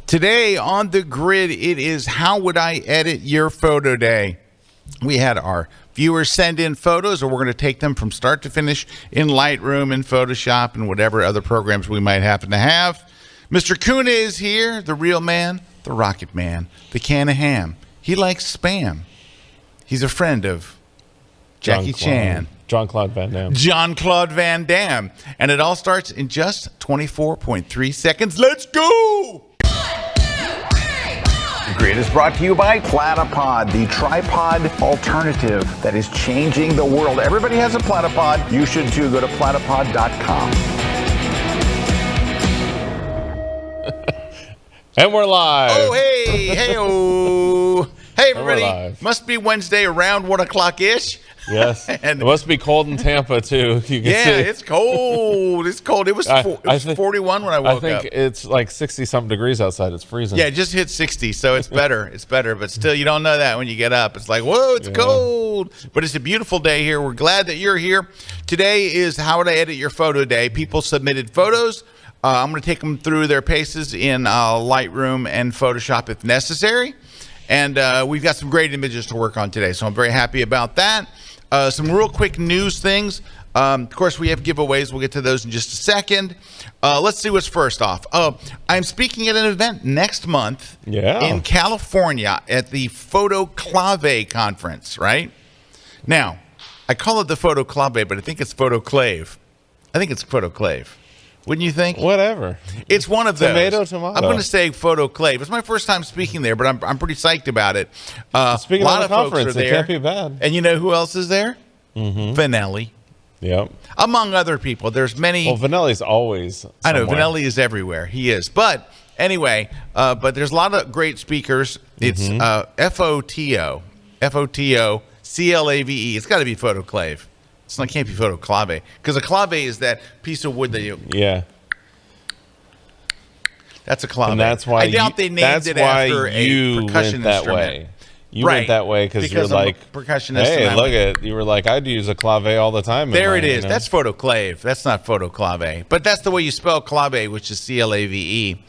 Today on the grid, it is How Would I Edit Your Photo Day. We had our viewers send in photos, or we're going to take them from start to finish in Lightroom and Photoshop and whatever other programs we might happen to have. Mr. Kuna is here, the real man, the rocket man, the can of ham. He likes Spam. He's a friend of Jackie Chan. Jean-Claude Van Damme. Jean-Claude Van Damme. And it all starts in just 24.3 seconds. Let's go! The grid is brought to you by Platypod, the tripod alternative that is changing the world. Everybody has a Platypod. You should too. Go to platypod.com. And we're live. Oh, hey, hey-oh. Hey, everybody. Must be Wednesday around 1 o'clock-ish. Yes. And it must be cold in Tampa, too. You can see. It's cold. It's cold. It was 41 when I woke up. I think it's like 60-something degrees outside. It's freezing. Yeah, it just hit 60, so it's better. It's better. But still, you don't know that when you get up. It's like, whoa, it's cold. But it's a beautiful day here. We're glad that you're here. Today is How Would I Edit Your Photo Day. People submitted photos. I'm going to take them through their paces in Lightroom and Photoshop if necessary. And we've got some great images to work on today, so I'm very happy about that. Some real quick news things. Of course, we have giveaways. We'll get to those in just a second. Let's see what's first off. I'm speaking at an event next month in California at the Photoclave conference, right? Now, I call it the Photoclave, but I think it's Photoclave. I think it's Photoclave. Wouldn't you think? Whatever. It's one of those. Tomato. I'm going to say Photoclave. It's my first time speaking there, but I'm pretty psyched about it. Speaking of the conference, it can't be bad. And you know who else is there? Vanelli. Yep. Among other people. There's many. Well, Vanelli's always somewhere. I know. Vanelli is everywhere. He is. But anyway, but there's a lot of great speakers. It's F-O-T-O, C-L-A-V-E. It's got to be Photoclave. It can't be Photoclave, because a clave is that piece of wood that you... Yeah. That's a clave. And that's why I doubt they named it after a percussion instrument. You went that way because you're like, percussionist. Hey, look at you were like, I'd use a clave all the time. There it is. That's Photoclave. That's not Photoclave. But that's the way you spell clave, which is C-L-A-V-E.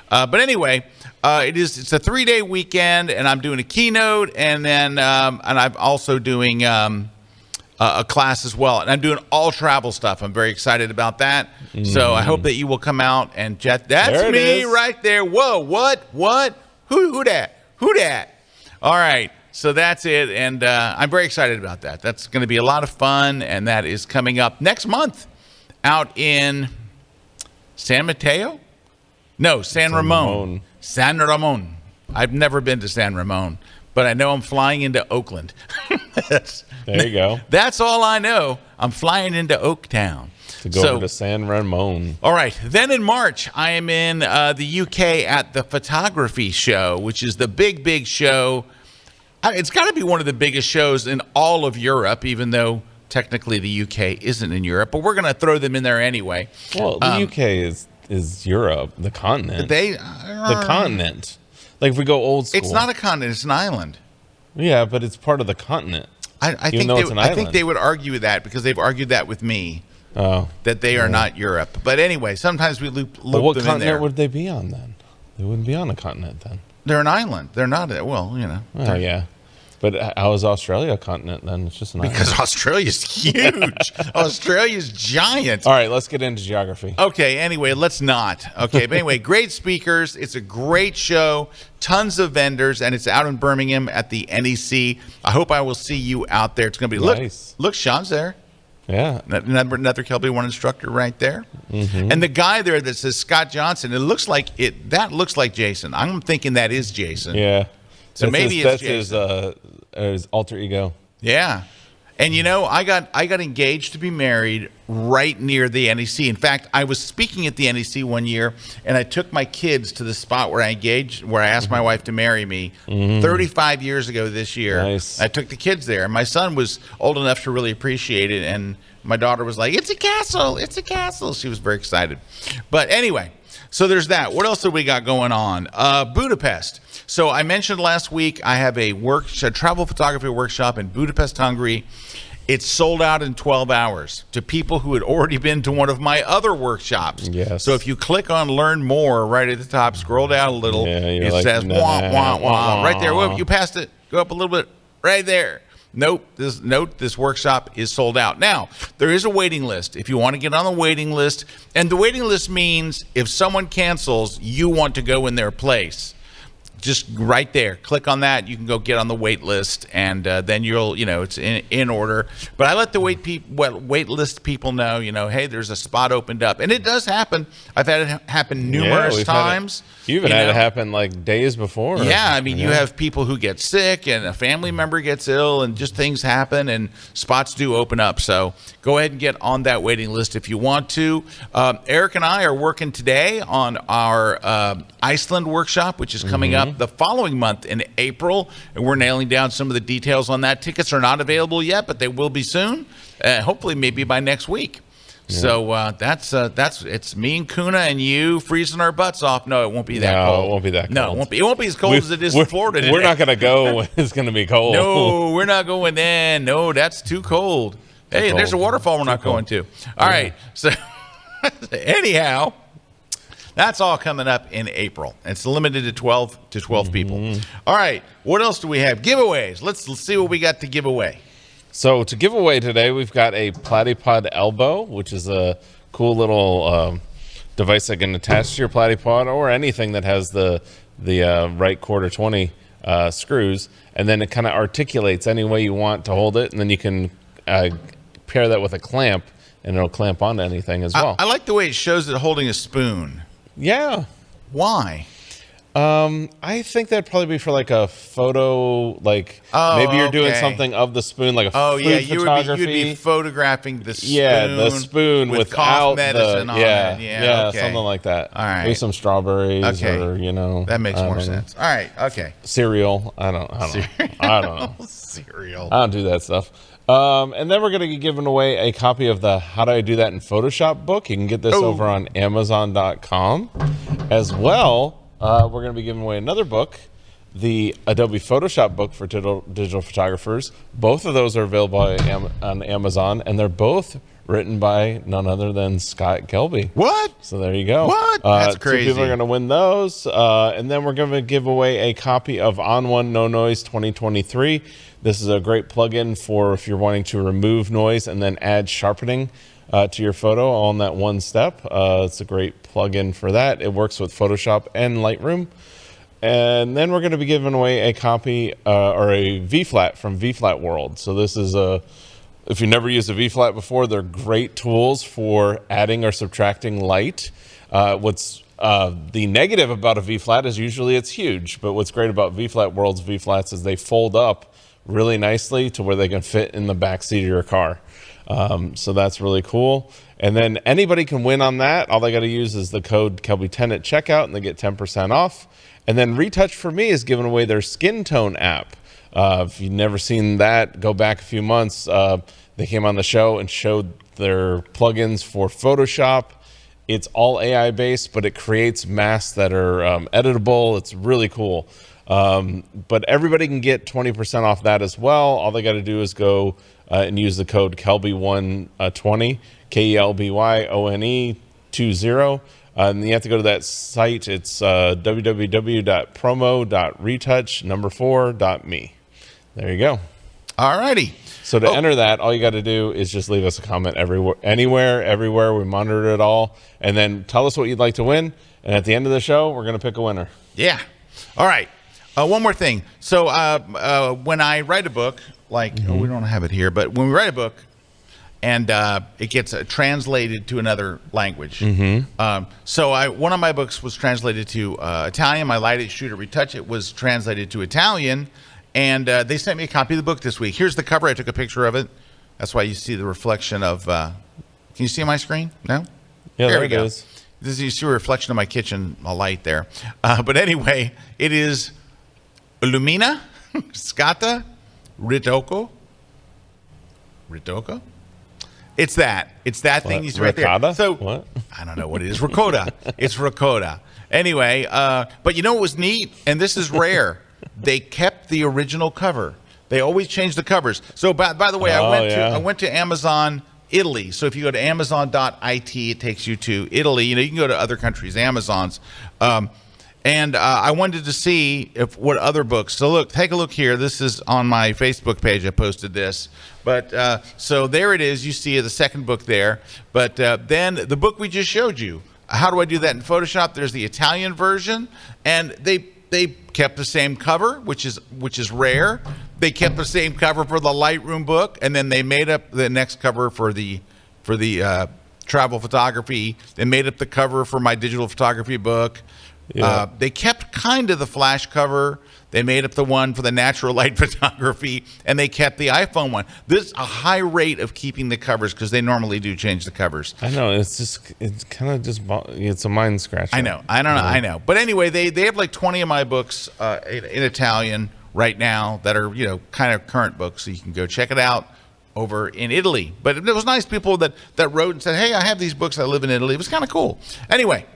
But anyway, it's a 3-day weekend, and I'm doing a keynote, and then and I'm also doing... a class as well, and I'm doing all travel stuff. I'm very excited about that. So I hope that you will come out and jet. That's me right there. Whoa, what? Who that? All right, so that's it, and I'm very excited about that. That's going to be a lot of fun, and that is coming up next month out in San Mateo? No, San Ramon. San Ramon. I've never been to San Ramon, but I know I'm flying into Oakland. There you go. That's all I know. I'm flying into Oaktown. To go over to San Ramon. All right. Then in March, I am in the UK at the Photography Show, which is the big show. It's got to be one of the biggest shows in all of Europe, even though technically the UK isn't in Europe. But we're going to throw them in there anyway. Well, the UK is Europe, the continent. The continent. Like if we go old school. It's not a continent. It's an island. Yeah, but it's part of the continent. I think they would argue that because they've argued that with me. Oh, that they are not Europe. But anyway, sometimes we loop them in there. What continent would they be on then? They wouldn't be on a continent then. They're an island. They're not. Well, you know. Oh yeah. But how is Australia a continent then? It's just an island. Because Australia's huge. Australia's giant. All right, let's get into geography. Okay, anyway, let's not. Okay, but anyway, great speakers. It's a great show. Tons of vendors, and it's out in Birmingham at the NEC. I hope I will see you out there. It's going to be nice. Look, Sean's there. Yeah. Another KelbyOne instructor right there. And the guy there that says Scott Johnson, that looks like Jason. I'm thinking that is Jason. Yeah. So maybe it's his alter ego. Yeah. And you know, I got engaged to be married right near the NEC. In fact, I was speaking at the NEC one year, and I took my kids to the spot where I asked my wife to marry me 35 years ago this year. Nice. I took the kids there, and my son was old enough to really appreciate it, and my daughter was like, "It's a castle, it's a castle." She was very excited. But anyway, so there's that. What else have we got going on? Budapest. So I mentioned last week I have a travel photography workshop in Budapest, Hungary. It's sold out in 12 hours to people who had already been to one of my other workshops. Yes. So if you click on Learn More right at the top, scroll down a little, it says, wah, wah, wah, right there. Whoa, you passed it. Go up a little bit. Right there. Nope. This workshop is sold out. Now, there is a waiting list. If you want to get on the waiting list, and the waiting list means if someone cancels, you want to go in their place. Just right there, click on that. You can go get on the wait list, and then you'll, it's in order. But I let the wait list people know, hey, there's a spot opened up, and it does happen. I've had it happen numerous times. You even had it happen like days before. Yeah, I mean, you have people who get sick, and a family member gets ill, and just things happen, and spots do open up. So go ahead and get on that waiting list if you want to. Erik and I are working today on our Iceland workshop, which is coming up the following month in April, and we're nailing down some of the details on that. Tickets are not available yet, but they will be soon. Hopefully, maybe by next week. Yeah. So that's it's me and Kuna and you freezing our butts off. No, it won't be that cold. It won't be that cold. No, it won't be as cold as it is in Florida today. We're not going to go when it's going to be cold. No, we're not going then. No, that's too cold. Hey, there's a waterfall we're not going to. All right. So anyhow, that's all coming up in April. It's limited to 12 people. All right. What else do we have? Giveaways. Let's see what we got to give away. So to give away today, we've got a Platypod elbow, which is a cool little device that can attach to your Platypod or anything that has the right quarter 20 screws, and then it kind of articulates any way you want to hold it, and then you can pair that with a clamp, and it'll clamp onto anything as well. I like the way it shows it holding a spoon. Yeah. Why? I think that'd probably be for like a photo, like maybe you're doing something of the spoon, like a food photography. You'd be photographing the spoon. Yeah, the spoon with without cough medicine on it. Yeah, something like that. All right. Maybe some strawberries or, That makes more sense. All right, okay. Cereal. I don't know. Cereal. I don't do that stuff. And then we're going to be giving away a copy of the How Do I Do That in Photoshop book. You can get this over on Amazon.com. As well, we're going to be giving away another book, the Adobe Photoshop book for digital photographers. Both of those are available on Amazon, and they're both written by none other than Scott Kelby. What? So there you go. What? That's crazy. 2 people are going to win those. And then we're going to give away a copy of On One No Noise 2023. This is a great plugin for if you're wanting to remove noise and then add sharpening to your photo all in that one step. It's a great plugin for that. It works with Photoshop and Lightroom. And then we're going to be giving away a copy or a V-Flat from V-Flat World. So this is if you've never used a V-Flat before, they're great tools for adding or subtracting light. What's the negative about a V-Flat is usually it's huge. But what's great about V-Flat World's V-Flats is they fold up really nicely to where they can fit in the back seat of your car. So that's really cool. And then anybody can win on that. All they got to use is the code Kelby10 at checkout, and they get 10% off. And then Retouch for Me is giving away their skin tone app. If you've never seen that, go back a few months. They came on the show and showed their plugins for Photoshop. It's all AI based, but it creates masks that are editable. It's really cool. But everybody can get 20% off that as well. All they got to do is go and use the code KelbyOne20, KelbyOne20. And you have to go to that site. It's www.promo.retouch4.me. There you go. All righty. So to enter that, all you got to do is just leave us a comment everywhere. We monitor it all. And then tell us what you'd like to win. And at the end of the show, we're going to pick a winner. Yeah. All right. One more thing. So when I write a book, we don't have it here, but when we write a book and it gets translated to another language. So one of my books was translated to Italian. My Light It, Shoot It, Retouch It was translated to Italian. And they sent me a copy of the book this week. Here's the cover. I took a picture of it. That's why you see the reflection of... can you see my screen? No? Yeah, there we go. Is. You see a reflection of my kitchen light there. But anyway, it is Lumina, Scatta, Ritocco. It's that thing you see right there. Ricotta? So what? I don't know what it is. Ricotta. It's ricotta. Anyway, but you know what was neat? And this is rare. They kept the original cover. They always change the covers. So by the way, I Oh, went to Amazon Italy. So if you go to Amazon.it, it takes you to Italy. You can go to other countries, Amazons. And I wanted to see what other books. So look, take a look here. This is on my Facebook page. I posted this. But so there it is. You see the second book there. But then the book we just showed you. How do I do that in Photoshop? There's the Italian version, and they kept the same cover, which is rare. They kept the same cover for the Lightroom book, and then they made up the next cover for the travel photography. They made up the cover for my digital photography book. Yeah. They kept kind of the flash cover. They made up the one for the natural light photography, and they kept the iPhone one. There's a high rate of keeping the covers because they normally do change the covers. I know, it's kind of just, it's a mind scratcher. I know. But anyway, they have like 20 of my books in Italian right now that are, kind of current books, so you can go check it out over in Italy. But it was nice people that wrote and said, hey, I have these books, I live in Italy. It was kind of cool. Anyway.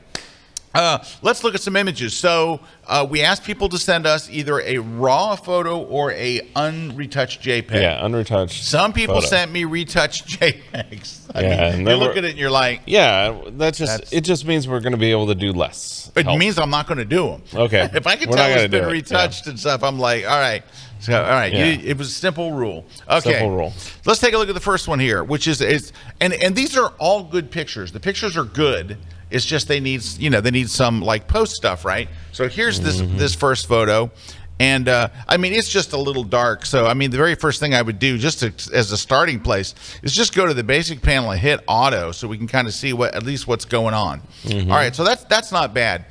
Let's look at some images. So we asked people to send us either a raw photo or a unretouched JPEG. Yeah, unretouched. Some people photo. sent me retouched JPEGs. I mean, you look at it and you're like, yeah, it just means we're going to be able to do less. It means I'm not going to do them. Okay. If I can tell it's been retouched and stuff, I'm like, all right. So, all right, it was a simple rule. Okay, simple rule. Let's take a look at the first one here, which is and these are all good pictures. The pictures are good. It's just they need some like post stuff, right? So here's this first photo, and I mean it's just a little dark. So I mean the very first thing I would do just as a starting place is just go to the basic panel and hit auto, so we can kind of see at least what's going on. All right, so that's not bad.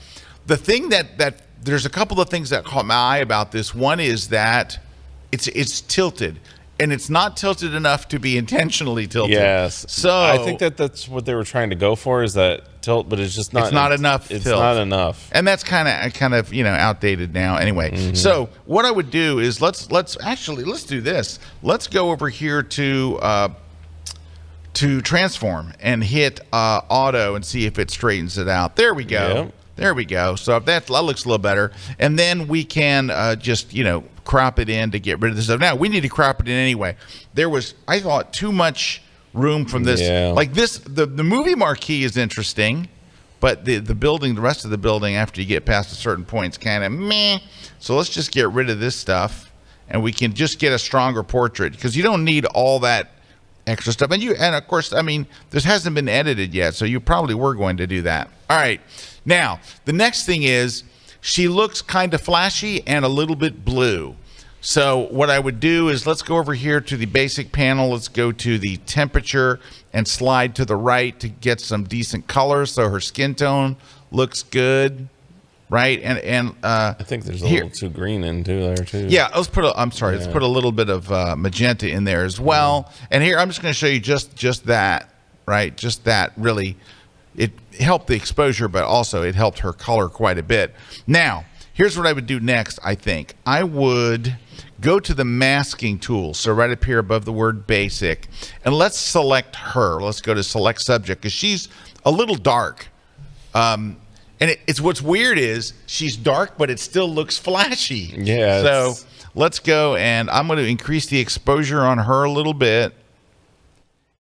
The thing that there's a couple of things that caught my eye about this. One is that it's tilted. And it's not tilted enough to be intentionally tilted. Yes. So I think that's what they were trying to go for, is that tilt, but it's just not. It's not enough. It's tilt. not enough. And that's kind of outdated now. Anyway, so what I would do is let's do this. Let's go over here to transform and hit auto and see if it straightens it out. There we go. Yep. There we go. So that looks a little better. And then we can just crop it in to get rid of this stuff. Now we need to crop it in anyway. There was, I thought, too much room from this. Yeah. Like this, the movie marquee is interesting, but the rest of the building after you get past a certain point is kind of meh. So let's just get rid of this stuff, and we can just get a stronger portrait because you don't need all that extra stuff. And of course, I mean, this hasn't been edited yet, so you probably were going to do that. All right. Now, the next thing is she looks kind of flashy and a little bit blue. So what I would do is let's go over here to the basic panel. Let's go to the temperature and slide to the right to get some decent color so her skin tone looks good, right? And I think there's a little too green into there too. Yeah, let's put a little bit of magenta in there as well. And here I'm just going to show you just that, right? Just that really. It helped the exposure, but also it helped her color quite a bit. Now, here's what I would do next, I think. I would go to the masking tool, so right up here above the word basic, and let's select her. Let's go to select subject, because she's a little dark. And it's what's weird is she's dark, but it still looks flashy. Yeah. So let's go, and I'm going to increase the exposure on her a little bit.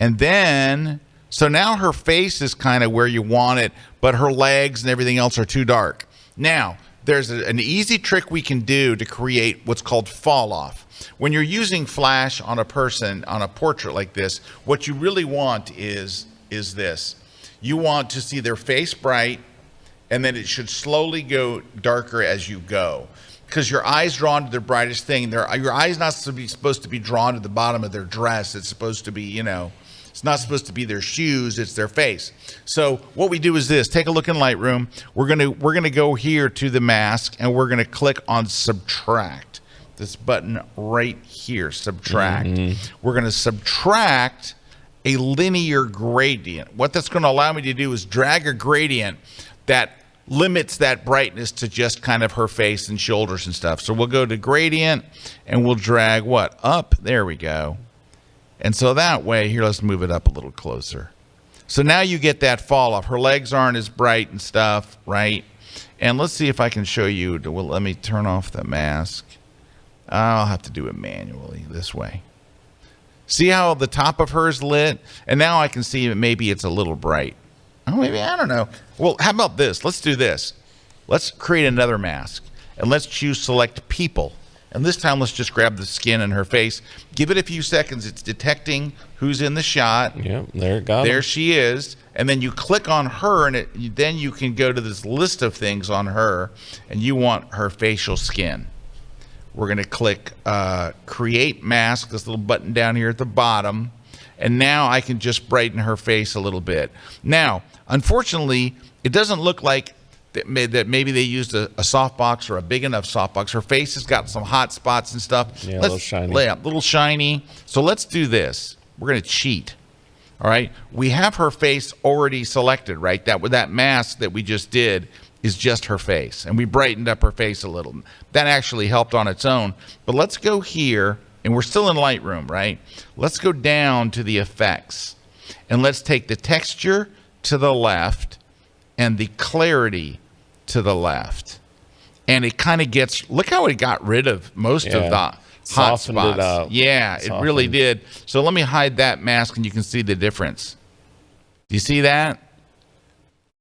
And then... so now her face is kind of where you want it, but her legs and everything else are too dark. Now, there's an easy trick we can do to create what's called fall off. When you're using flash on a person, on a portrait like this, what you really want is this. You want to see their face bright, and then it should slowly go darker as you go. Because your eye's drawn to the brightest thing. Your eye's not supposed to be drawn to the bottom of their dress. It's supposed to be, it's not supposed to be their shoes, it's their face. So what we do is this. Take a look in Lightroom. We're gonna go here to the mask, and we're gonna click on subtract. This button right here, subtract. We're gonna subtract a linear gradient. What that's gonna allow me to do is drag a gradient that limits that brightness to just kind of her face and shoulders and stuff. So we'll go to gradient, and we'll drag what? Up. There we go. And so that way, here, let's move it up a little closer. So now you get that fall off. Her legs aren't as bright and stuff, right? And let's see if I can show you. Well, let me turn off the mask. I'll have to do it manually this way. See how the top of her is lit? And now I can see that maybe it's a little bright. Oh, maybe, I don't know. Well, how about this? Let's do this. Let's create another mask. And let's choose select people. And this time, let's just grab the skin and her face. Give it a few seconds. It's detecting who's in the shot. Yep, there it got There him. she is. And then you click on her, and then you can go to this list of things on her, and you want her facial skin. We're going to click Create Mask, this little button down here at the bottom. And now I can just brighten her face a little bit. Now, unfortunately, it doesn't look like that maybe they used a softbox or a big enough softbox. Her face has got some hot spots and stuff. Yeah, a little shiny. Yeah, a little shiny. So let's do this. We're going to cheat. All right. We have her face already selected, right? That mask that we just did is just her face. And we brightened up her face a little. That actually helped on its own. But let's go here, and we're still in Lightroom, right? Let's go down to the effects. And let's take the texture to the left and the clarity to the left. And it kind of gets, look how it got rid of most of the hot Softened spots. it up. Yeah, it really did. So let me hide that mask and you can see the difference. Do you see that?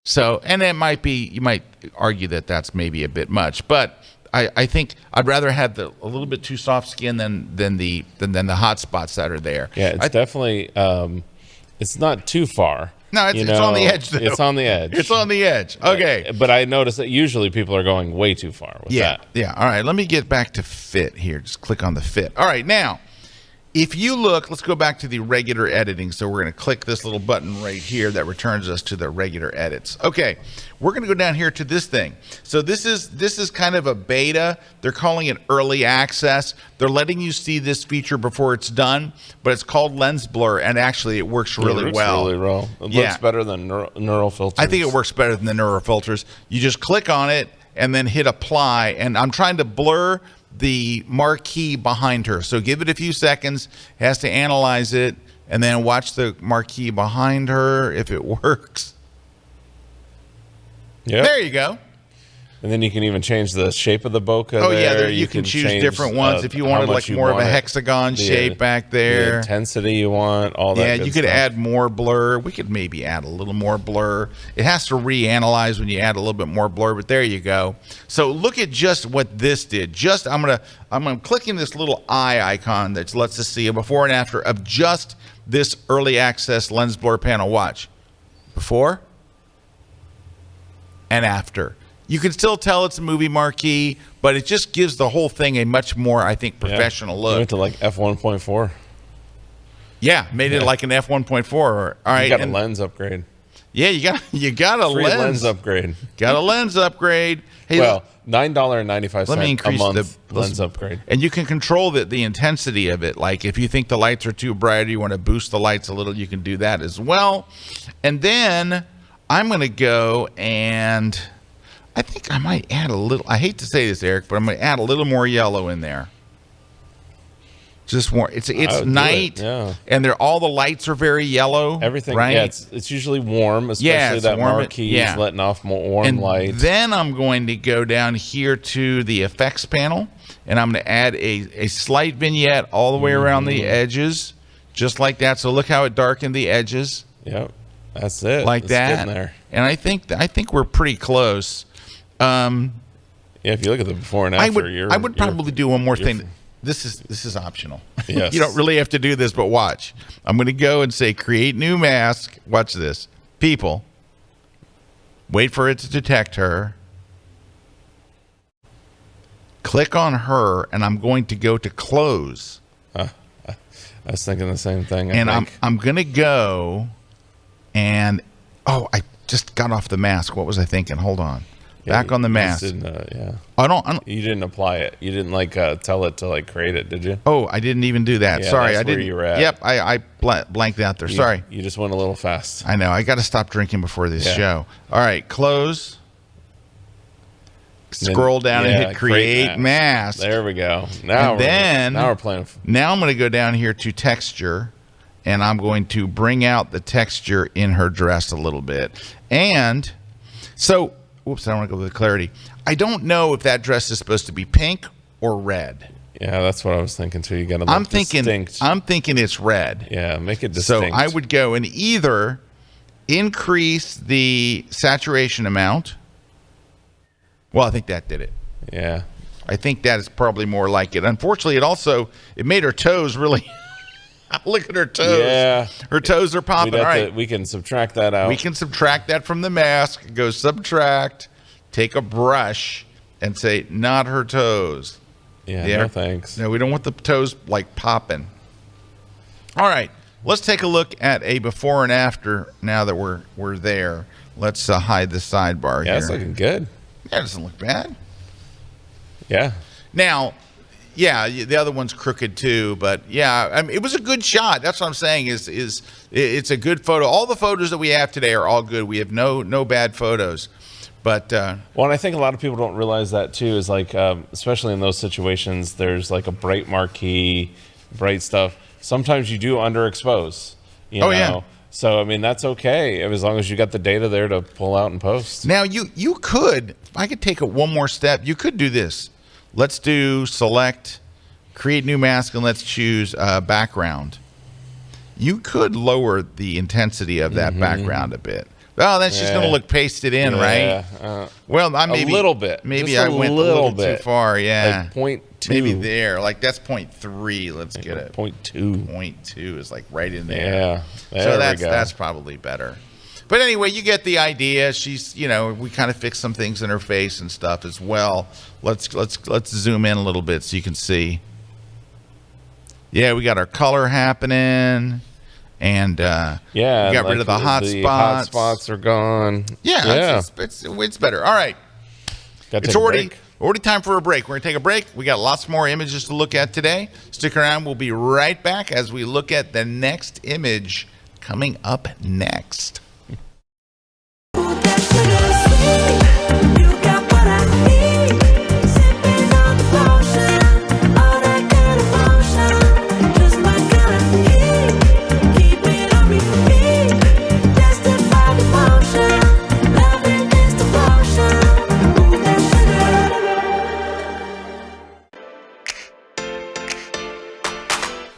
So, and it might be, you might argue that that's maybe a bit much, but I think I'd rather have a little bit too soft skin than the hot spots that are there. Yeah, it's definitely, it's not too far. No, it's on the edge, though. It's on the edge. It's on the edge. Okay. But I notice that usually people are going way too far with that. Yeah. All right. Let me get back to fit here. Just click on the fit. All right. Now, if you look, let's go back to the regular editing. So we're going to click this little button right here that returns us to the regular edits. Okay. We're going to go down here to this thing. So this is kind of a beta. They're calling it early access. They're letting you see this feature before it's done, but it's called lens blur, and actually it works really well. Really well. It looks better than neural filters. I think it works better than the neural filters. You just click on it and then hit apply, and I'm trying to blur the marquee behind her. So give it a few seconds. It has to analyze it, and then watch the marquee behind her if it works. Yeah. There you go. And then you can even change the shape of the bokeh. Oh, yeah, you can choose change, different ones. If you wanted like more of a hexagon shape back there. The intensity you want, all that Yeah, good you could stuff. add more blur. We could maybe add a little more blur. It has to reanalyze when you add a little bit more blur, but there you go. So look at just what this did. I'm clicking this little eye icon that lets us see a before and after of just this early access lens blur panel. Watch. Before and after. You can still tell it's a movie marquee, but it just gives the whole thing a much more, I think, professional look. Went to like f1.4. Yeah, made it like an f1.4. All right, You got a lens upgrade. Yeah, you got a Free lens. lens upgrade. Got a lens upgrade. Hey, Well, $9.95 let me a increase month the lens upgrade. And you can control the intensity of it. Like if you think the lights are too bright or you want to boost the lights a little, you can do that as well. And then I'm going to go and I think I might add a little, I hate to say this, Eric, but I'm going to add a little more yellow in there. Just more. It's night, and all the lights are very yellow. Everything, right? Yeah, it's usually warm, especially that warm, marquee is letting off more warm and light. Then I'm going to go down here to the effects panel, and I'm going to add a slight vignette all the way around the edges, just like that. So look how it darkened the edges. Yep, that's it. Like it's that. getting there. And I think we're pretty close. Yeah, if you look at the before and after, I would probably do one more thing. This is optional. Yes. You don't really have to do this, but watch. I'm going to go and say create new mask. Watch this. People. Wait for it to detect her. Click on her, and I'm going to go to close. I was thinking the same thing. I'm going to go and I just got off the mask. What was I thinking? Hold on. Back on the mask. I don't. You didn't apply it. You didn't tell it to create it, did you? Oh, I didn't even do that. Yeah, Sorry, that's I didn't. Where you were at. Yep, I blanked out there. Sorry. You just went a little fast. I know. I got to stop drinking before this show. All right, close. Scroll down and hit create mask. There we go. Now we're playing. Now I'm going to go down here to texture, and I'm going to bring out the texture in her dress a little bit. And whoops, I don't want to go with the clarity. I don't know if that dress is supposed to be pink or red. Yeah, that's what I was thinking too. You got to. I'm thinking it's red. Yeah, make it distinct. So I would go and either increase the saturation amount. Well, I think that did it. Yeah. I think that is probably more like it. Unfortunately, it made her toes really. Look at her toes. Yeah. Her toes are popping. All right. We can subtract that out. We can subtract that from the mask. Go subtract. Take a brush and say, not her toes. Yeah, no thanks. No, we don't want the toes like popping. All right. Let's take a look at a before and after now that we're there. Let's hide the sidebar here. Yeah, it's looking good. Yeah, it doesn't look bad. Yeah. Now, yeah, the other one's crooked too, but yeah, I mean, it was a good shot. That's what I'm saying is it's a good photo. All the photos that we have today are all good. We have no bad photos. But well, and I think a lot of people don't realize that too, is like, especially in those situations, there's like a bright marquee, bright stuff. Sometimes you do underexpose, you know? Yeah. So, I mean, that's okay as long as you got the data there to pull out and post. Now, you could, if I could take it one more step, you could do this. Let's do select, create new mask, and let's choose background. You could lower the intensity of that background a bit. Oh, that's just going to look pasted in, right? Well, I maybe a little bit. Maybe I went a little too far. Yeah, like 0.2. Maybe there. Like that's 0.3. Let's get it. 0.2. 0.2 is like right in there. Yeah. So that's probably better. But anyway, you get the idea. She's, we kind of fixed some things in her face and stuff as well. Let's zoom in a little bit so you can see. Yeah, we got our color happening. And we got rid of the hot spots. Hot spots are gone. Yeah. It's better. All right. It's already time for a break. We're going to take a break. We got lots more images to look at today. Stick around. We'll be right back as we look at the next image coming up next.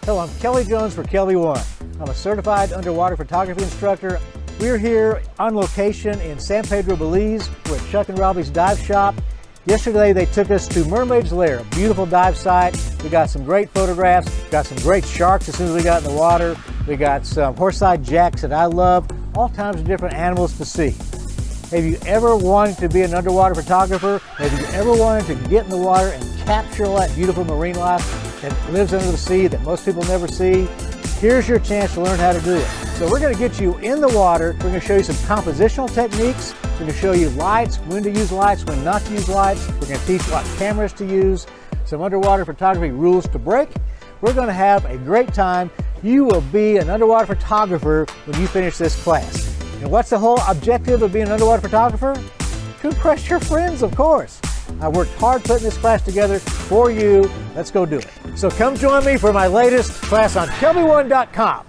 Hello, I'm Kelly Jones for KelbyOne. I'm a certified underwater photography instructor. We're here on location in San Pedro, Belize. We're at Chuck and Robbie's dive shop. Yesterday they took us to Mermaid's Lair, a beautiful dive site. We got some great photographs, got some great sharks as soon as we got in the water. We got some horse-eyed jacks that I love, all kinds of different animals to see. Have you ever wanted to be an underwater photographer? Have you ever wanted to get in the water and capture all that beautiful marine life that lives under the sea that most people never see? Here's your chance to learn how to do it. So we're going to get you in the water. We're going to show you some compositional techniques. We're going to show you lights, when to use lights, when not to use lights. We're going to teach what cameras to use, some underwater photography rules to break. We're going to have a great time. You will be an underwater photographer when you finish this class. And what's the whole objective of being an underwater photographer? To impress your friends, of course. I worked hard putting this class together for you. Let's go do it. So come join me for my latest class on KelbyOne.com.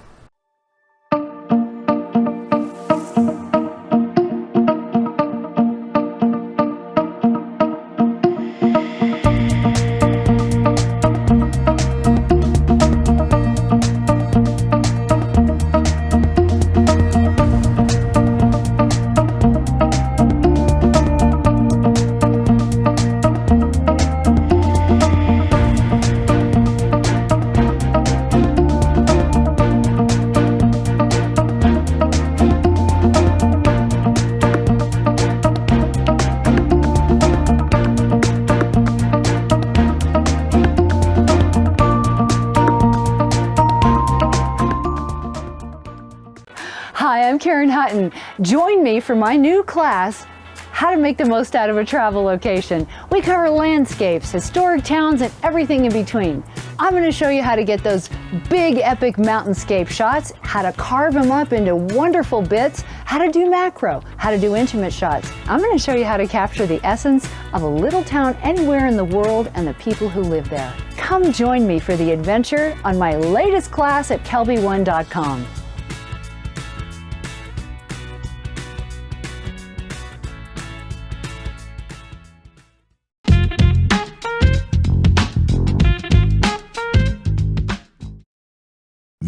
Hi, I'm Karen Hutton. Join me for my new class, How to Make the Most Out of a Travel Location. We cover landscapes, historic towns, and everything in between. I'm going to show you how to get those big epic mountainscape shots, how to carve them up into wonderful bits, how to do macro, how to do intimate shots. I'm going to show you how to capture the essence of a little town anywhere in the world and the people who live there. Come join me for the adventure on my latest class at KelbyOne.com.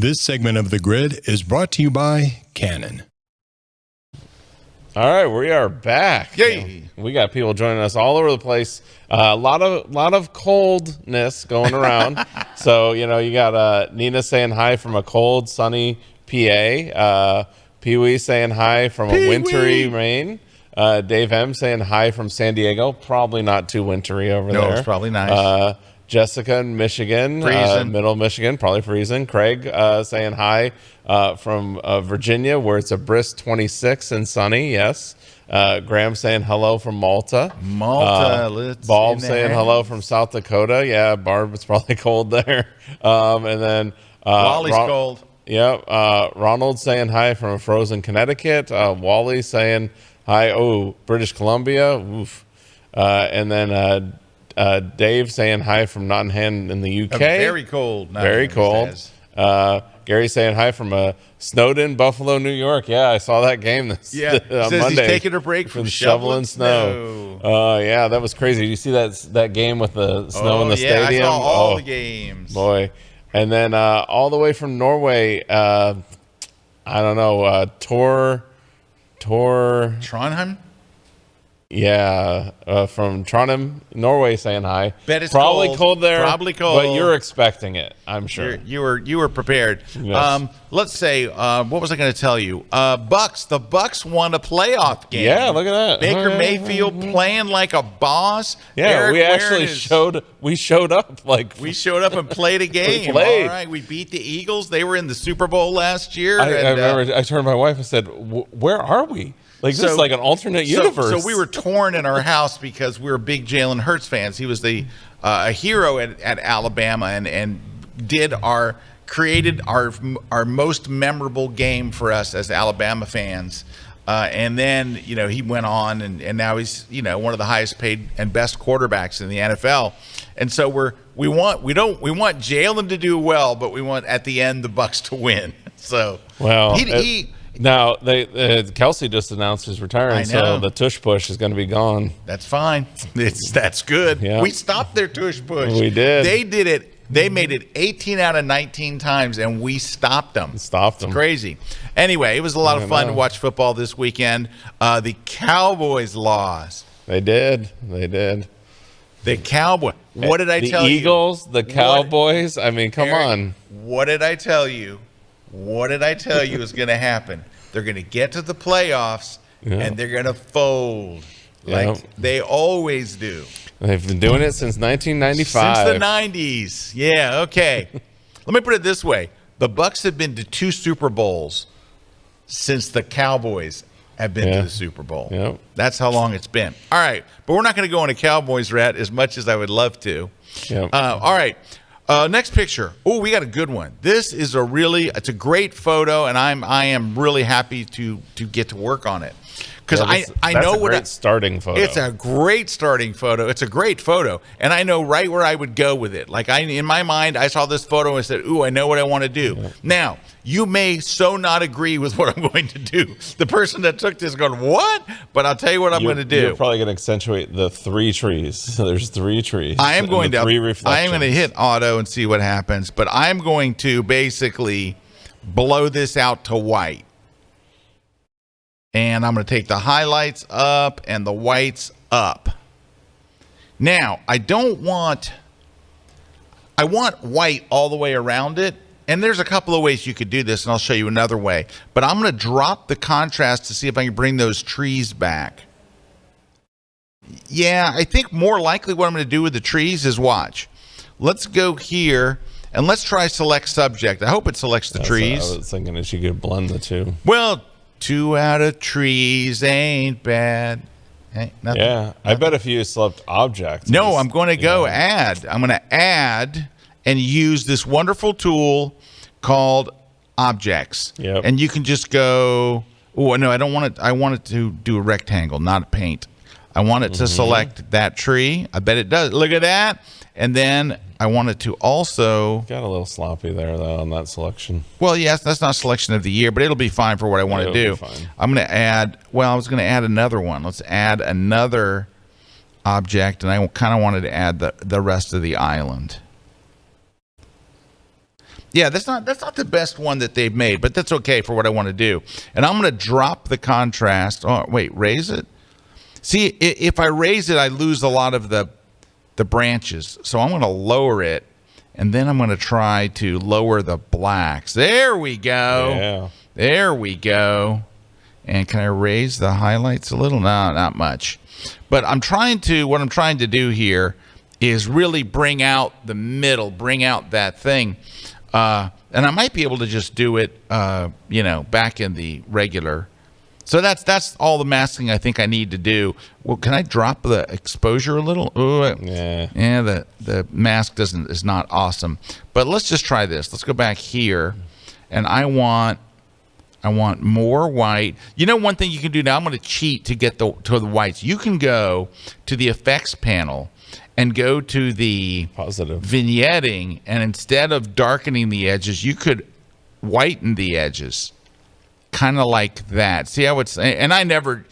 This segment of The Grid is brought to you by Canon. All right, we are back. Yay. We got people joining us all over the place. A lot of coldness going around. So, you got Nina saying hi from a cold, sunny PA. Pee-wee saying hi from a wintry Maine. Dave M saying hi from San Diego. Probably not too wintry over there. No, it's probably nice. Jessica in Michigan, middle Michigan, probably freezing. Craig saying hi from Virginia, where it's a brisk 26 and sunny. Yes. Graham saying hello from Malta. Bob saying hello from South Dakota. Yeah, Barb, it's probably cold there. And then Wally's cold. Yep. Ronald saying hi from frozen Connecticut. Wally saying hi. Oh, British Columbia. Oof. And then Dave saying hi from Nottingham in the UK. Very cold. Very cold. Gary saying hi from Snowden, Buffalo, New York. Yeah, I saw that game this says Monday. He's taking a break from shoveling snow. Yeah, that was crazy. Did you see that game with the snow in the stadium? I saw all the games. Boy. And then all the way from Norway, I don't know, Trondheim? Yeah, from Trondheim, Norway, saying hi. Bet it's probably cold there. Probably cold, but you're expecting it, I'm sure. You were prepared. Yes. Let's say, what was I going to tell you? The Bucks won a playoff game. Yeah, look at that. Baker Mayfield playing like a boss. Yeah, Eric we actually showed up. We showed up and played a game. All right, we beat the Eagles. They were in the Super Bowl last year. I remember. I turned to my wife and said, "Where are we? This is like an alternate universe." So we were torn in our house because we were big Jalen Hurts fans. He was a hero at Alabama and created our most memorable game for us as Alabama fans. And then he went on and now he's one of the highest paid and best quarterbacks in the NFL. And so we want Jalen to do well, but we want at the end the Bucks to win. So now Kelsey just announced his retiring, so the tush push is going to be gone. That's fine. That's good. Yeah. We stopped their tush push. We did. They did it. They made it 18 out of 19 times, and we stopped them. It's crazy. Anyway, it was a lot of fun to watch football this weekend. The Cowboys lost. They did. The Cowboys. What did I tell you? The Eagles, the Cowboys. I mean, come on. What did I tell you? What did I tell you is going to happen? They're going to get to the playoffs, and they're going to fold like they always do. They've been doing it since 1995. Since the 90s. Yeah, okay. Let me put it this way. The Bucks have been to 2 Super Bowls since the Cowboys have been to the Super Bowl. Yep. That's how long it's been. All right. But we're not going to go on a Cowboys rat as much as I would love to. Yep. All right. Next picture. Oh, we got a good one. This is it's a great photo, and I am really happy to get to work on it. Because I know what a starting photo. It's a great starting photo. It's a great photo, and I know right where I would go with it. Like in my mind, I saw this photo and said, "Ooh, I know what I want to do." Yeah. Now, you may so not agree with what I'm going to do. The person that took this going, "What?" But I'll tell you what I'm going to do. You're probably going to accentuate the 3 trees. So there's 3 trees. I am going to 3 reflections. I am going to hit auto and see what happens. But I'm going to basically blow this out to white. And I'm going to take the highlights up and the whites up. Now, I want white all the way around it. And there's a couple of ways you could do this, and I'll show you another way. But I'm going to drop the contrast to see if I can bring those trees back. Yeah, I think more likely what I'm going to do with the trees is watch. Let's go here, and let's try select subject. I hope it selects the trees. I was thinking that you could blend the 2. Well, 2 out of trees ain't bad. Hey, nothing. Yeah, nothing. I bet if you select object. No, I'm going to go add. I'm going to add and use this wonderful tool called objects. Yep. And you can just go, oh, no, I don't want it. I want it to do a rectangle, not a paint. I want it to select that tree. I bet it does. Look at that. And then I want it to also... Got a little sloppy there, though, on that selection. Well, yes, that's not selection of the year, but it'll be fine for what I want to do. I'm going to add... Well, I was going to add another one. Let's add another object, and I kind of wanted to add the rest of the island. Yeah, that's not the best one that they've made, but that's okay for what I want to do. And I'm going to drop the contrast. Oh, wait, raise it? See, if I raise it, I lose a lot of the branches. So I'm going to lower it, and then I'm going to try to lower the blacks. There we go. Yeah. There we go. And can I raise the highlights a little? No, not much. But what I'm trying to do here is really bring out the middle, bring out that thing. And I might be able to just do it, back in the regular. So that's all the masking I think I need to do. Well, can I drop the exposure a little? Ooh, yeah. The mask is not awesome. But let's just try this. Let's go back here, and I want more white. You know, one thing you can do now. I'm going to cheat to get to the whites. You can go to the effects panel and go to the positive vignetting, and instead of darkening the edges, you could whiten the edges, kind of like that. See how it's? And I never.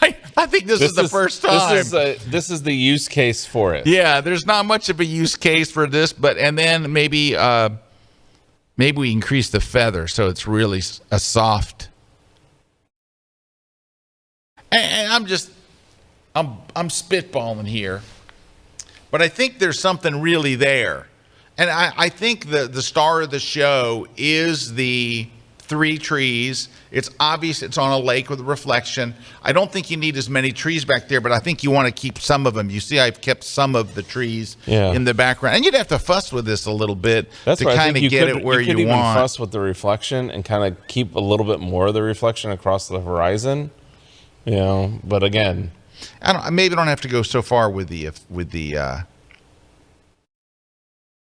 I think this is the first time. This is the use case for it. Yeah, there's not much of a use case for this, and then maybe we increase the feather so it's really a soft. And I'm spitballing here. But I think there's something really there. And I think the star of the show is the 3 trees. It's obvious it's on a lake with a reflection. I don't think you need as many trees back there, but I think you want to keep some of them. You see, I've kept some of the trees in the background. And you'd have to fuss with this a little bit to kind of get it where you want. You could even fuss with the reflection and kind of keep a little bit more of the reflection across the horizon. But again, maybe I don't have to go so far with the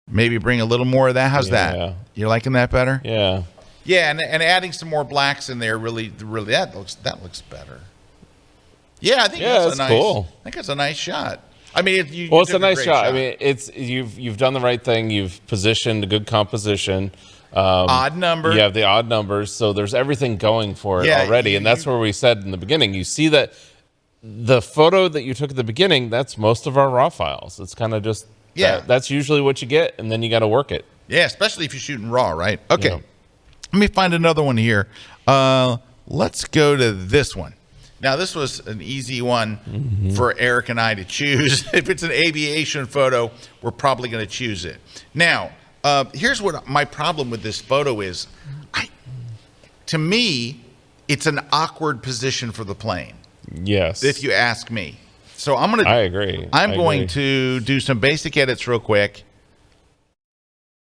maybe bring a little more of that. How's that? You're liking that better? Yeah. Yeah, and adding some more blacks in there really that looks better. Yeah, I think that's cool. I think that's a nice shot. I mean, it's a nice shot. I mean, it's you've done the right thing. You've positioned a good composition. Odd number. You have the odd numbers, so there's everything going for it already. And that's where we said in the beginning. You see that the photo that you took at the beginning, that's most of our raw files. It's kind of just that's usually what you get, and then you got to work it. Yeah, especially if you're shooting raw, right? Okay. Yeah. Let me find another one here. Let's go to this one. Now, this was an easy one for Erik and I to choose. If it's an aviation photo, we're probably going to choose it. Now, here's what my problem with this photo is. To me, it's an awkward position for the plane. Yes. If you ask me. So I agree. I'm going to do some basic edits real quick.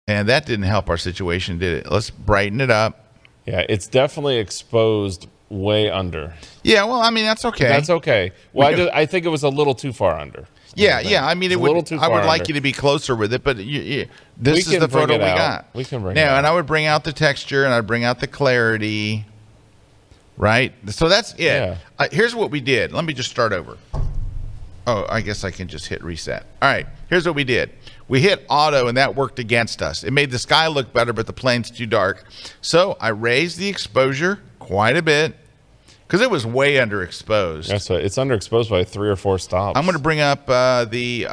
And that didn't help our situation, did it? Let's brighten it up. Yeah, it's definitely exposed way under. Yeah, well, I mean, that's okay. That's okay. Well, I think it was a little too far under. Yeah. I mean, I would like you to be closer with it, but this is the photo we got. We can bring it now, out. and I would bring out the texture, and I'd bring out the clarity, right? So that's it. Yeah. Here's what we did. Let me just start over. Oh, I guess I can just hit reset. All right, here's what we did. We hit auto, and that worked against us. It made the sky look better, but the plane's too dark. So I raised the exposure quite a bit because it was way underexposed. That's right. It's underexposed by 3 or 4 stops. I'm going to bring up the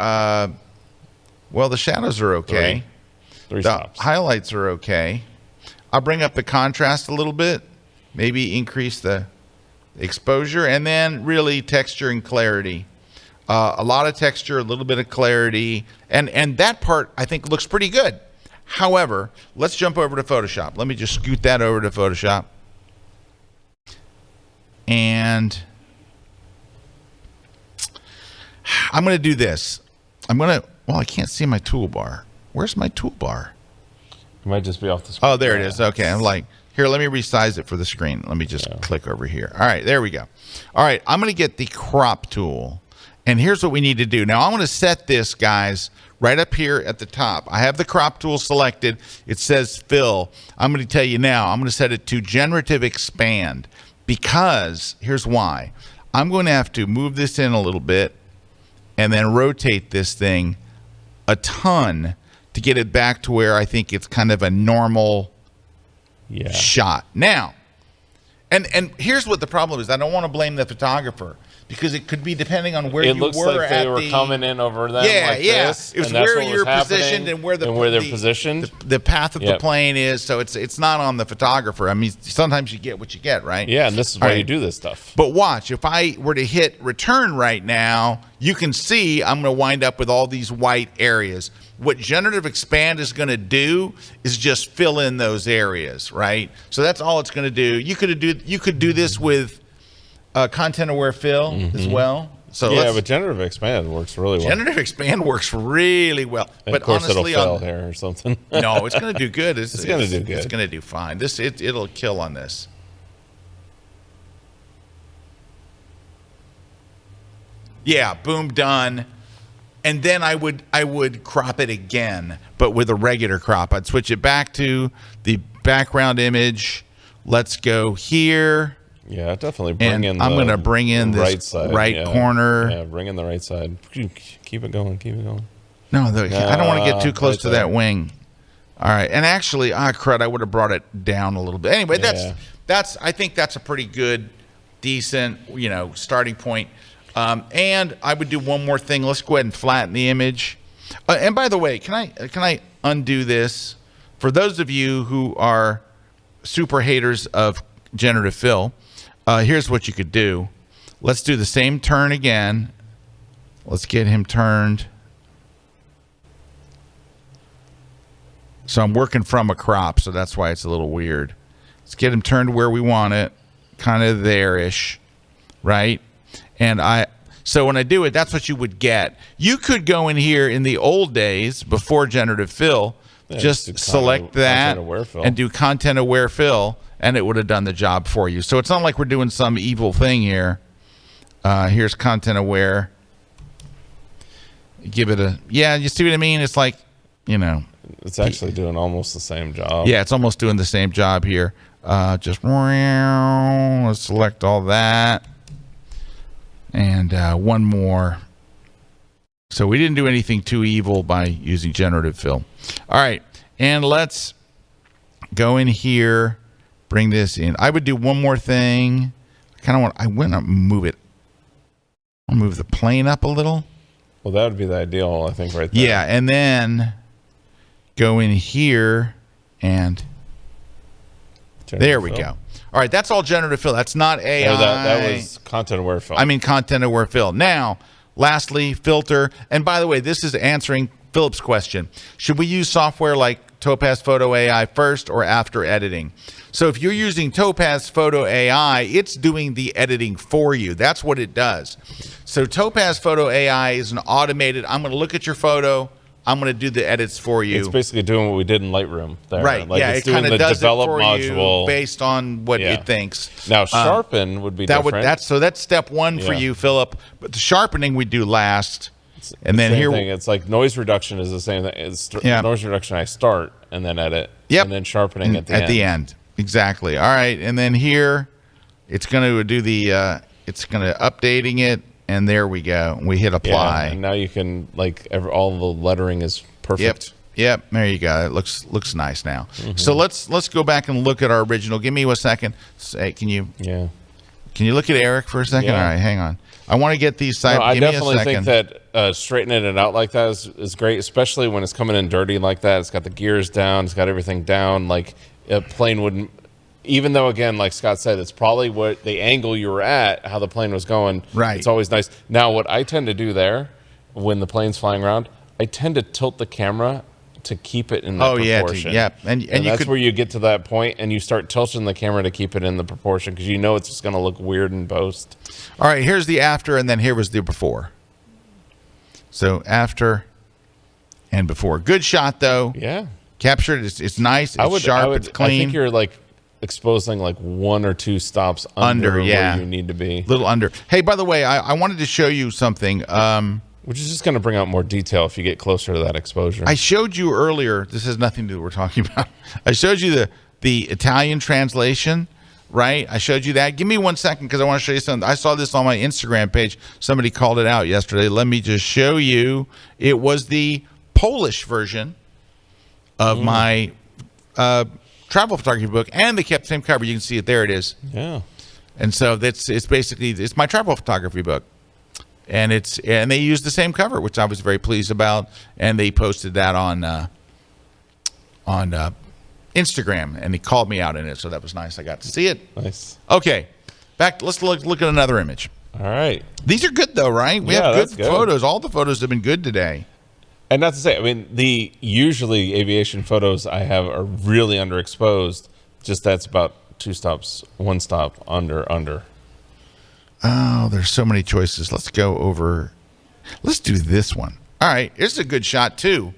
shadows are okay. 3 the stops. Highlights are okay. I'll bring up the contrast a little bit, maybe increase the exposure, and then really texture and clarity. A lot of texture, a little bit of clarity, and that part I think looks pretty good. However, let's jump over to Photoshop. Let me just scoot that over to Photoshop. And I'm going to do this. I can't see my toolbar. Where's my toolbar? It might just be off the screen. Oh, there it is. Okay, I'm like, here, let me resize it for the screen. Let me just click over here. All right, there we go. All right, I'm going to get the crop tool. And here's what we need to do. Now, I'm going to set this, guys, right up here at the top. I have the crop tool selected. It says fill. I'm going to tell you now, I'm going to set it to generative expand because here's why. I'm going to have to move this in a little bit and then rotate this thing a ton to get it back to where I think it's kind of a normal shot. Now, and here's what the problem is. I don't want to blame the photographer. because it could be depending on where It you looks were like they were coming in over them like this. It was and that's where what you're was positioned and where they're positioned. The path of the Yep. plane is, so it's not on the photographer. I mean, sometimes you get what you get, right? Yeah, and this is why you do this stuff. But watch, if I were to hit return right now, you can see I'm going to wind up with all these white areas. What generative expand is going to do is just fill in those areas, right? So that's all it's going to do. You could do this with content aware fill as well. So yeah, but generative expand works really well. Generative expand works really well. And but of course, honestly, it'll fail here or something. no, it's going to do good. It's going to do good. It's going to do fine. It'll kill on this. Yeah, boom, done. And then I would crop it again, but with a regular crop. I'd switch it back to the background image. Let's go here. Yeah, definitely bring in. I'm going to bring in this right side, corner. Yeah, bring in the right side. Keep it going. Keep it going. No, I don't want to get too close to that wing. All right, and actually, crud, I would have brought it down a little bit. Anyway, that's. I think that's a pretty good, decent, starting point. And I would do one more thing. Let's go ahead and flatten the image. And by the way, can I undo this? For those of you who are super haters of generative fill, here's what you could do. Let's do the same turn again. Let's get him turned. So I'm working from a crop, so that's why it's a little weird. Let's get him turned where we want it, kind of there-ish, right? And so when I do it, that's what you would get. You could go in here in the old days before generative fill, just select that and do content aware fill, and it would have done the job for you. So it's not like we're doing some evil thing here. Here's content aware. Give it you see what I mean? It's like, it's actually doing almost the same job. Yeah, it's almost doing the same job here. Just let's select all that. And one more. So we didn't do anything too evil by using generative fill. All right, and let's go in here, bring this in. I would do one more thing. I want to move it. I'll move the plane up a little. Well, that would be the ideal, I think, right there. Yeah, and then go in here and there we go. All right, that's all generative fill. That's not AI. No, that was content aware fill. I mean content aware fill. Now, lastly, filter. And by the way, this is answering Philip's question. Should we use software like Topaz Photo AI first or after editing? So if you're using Topaz Photo AI, it's doing the editing for you. That's what it does. So Topaz Photo AI is an automated, I'm going to look at your photo, I'm going to do the edits for you. It's basically doing what we did in Lightroom there. Right. Like yeah, it's it kind of does develop it for module you based on what it thinks. Now, sharpen would be different. That's step one for you, Philip. But the sharpening we do last. And then here, it's like noise reduction is the same thing. It's noise reduction I start and then edit. Yep. And then sharpening at the end. Exactly. All right. And then here, it's going to do the, it's going to updating it. And there we go. We hit apply. Yeah, and now you can, all the lettering is perfect. Yep. There you go. It looks nice now. So let's go back and look at our original. Give me a second. Say, can you look at Erik for a second? Yeah. All right, hang on. I want to get these sides. I definitely think that straightening it out like that is great, especially when it's coming in dirty like that. It's got the gears down. It's got everything down. Like a plane wouldn't, even though, again, like Scott said, it's probably what the angle you were at, how the plane was going. Right. It's always nice. Now, what I tend to do there when the plane's flying around, I tend to tilt the camera to keep it in the proportion. And that's where you get to that point and you start tilting the camera to keep it in the proportion because you know it's just going to look weird in post. All right, here's the after and then here was the before. So after and before. Good shot, though. Yeah. Captured. It's nice. It's sharp. It's clean. I think you're exposing one or two stops under where you need to be. Little under. Hey, by the way, I wanted to show you something. Which is just going to bring out more detail if you get closer to that exposure. I showed you earlier. This has nothing to do with what we're talking about. I showed you the Italian translation, right? I showed you that. Give me 1 second because I want to show you something. I saw this on my Instagram page. Somebody called it out yesterday. Let me just show you. It was the Polish version of my travel photography book, and they kept the same cover. You can see it. There it is. Yeah. And so it's basically my travel photography book. And they used the same cover, which I was very pleased about. And they posted that on Instagram, and he called me out in it, so that was nice. I got to see it. Nice. Okay, back. Let's look at another image. All right. These are good though, right? We have good photos. All the photos have been good today. And not to say, I mean, the usually aviation photos I have are really underexposed. Just that's about 2 stops, 1 stop under. Oh, there's so many choices. Let's go over. Let's do this one. All right, here's a good shot too.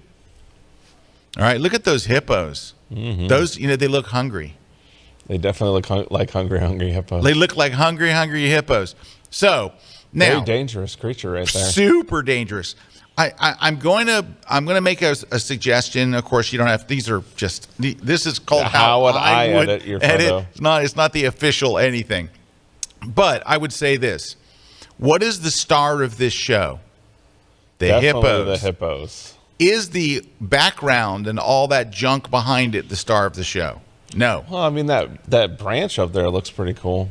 All right, look at those hippos. Mm-hmm. Those, they look hungry. They definitely look like hungry hippos. They look like hungry hippos. So now, very dangerous creature right there. Super dangerous. I'm going to make a suggestion. Of course, you don't have. These are just. This is called how would I edit your photo. It's not the official anything. But I would say this: what is the star of this show? Definitely the hippos. Is the background and all that junk behind it the star of the show? No. Well, I mean, that branch up there looks pretty cool.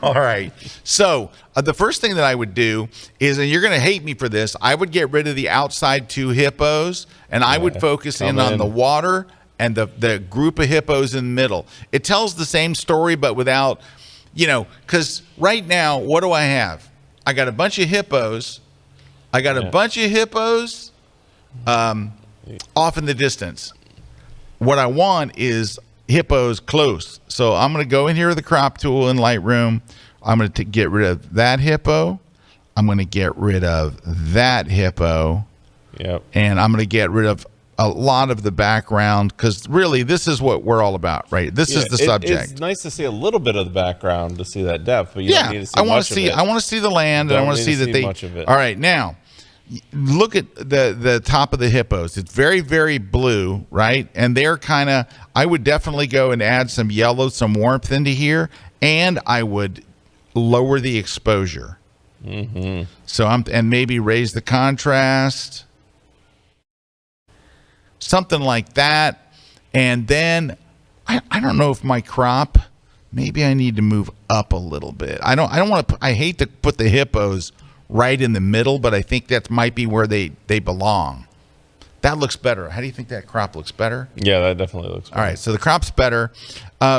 All right. So the first thing that I would do is, and you're going to hate me for this, I would get rid of the outside 2 hippos, and I would focus in on the water and the group of hippos in the middle. It tells the same story, but without, because right now, what do I have? I got a bunch of hippos. Off in the distance. What I want is hippos close. So I'm going to go in here with the crop tool in Lightroom. I'm going to get rid of that hippo. I'm going to get rid of that hippo. Yep. And I'm going to get rid of a lot of the background, because really this is what we're all about, right? This is the subject. It's nice to see a little bit of the background to see that depth, but you don't need to see much of it. I want to see the land, and I want to see much of it. All right, now look at the top of the hippos. It's very, very blue, right? And they're kind of, I would definitely go and add some yellow, some warmth into here, and I would lower the exposure. Mm-hmm. So and maybe raise the contrast, something like that. And then I don't know if my crop, maybe I need to move up a little bit. I don't want to. I hate to put the hippos right in the middle, but I think that might be where they belong. That looks better. How do you think that crop looks better? Yeah, that definitely looks better. All right, so the crop's better.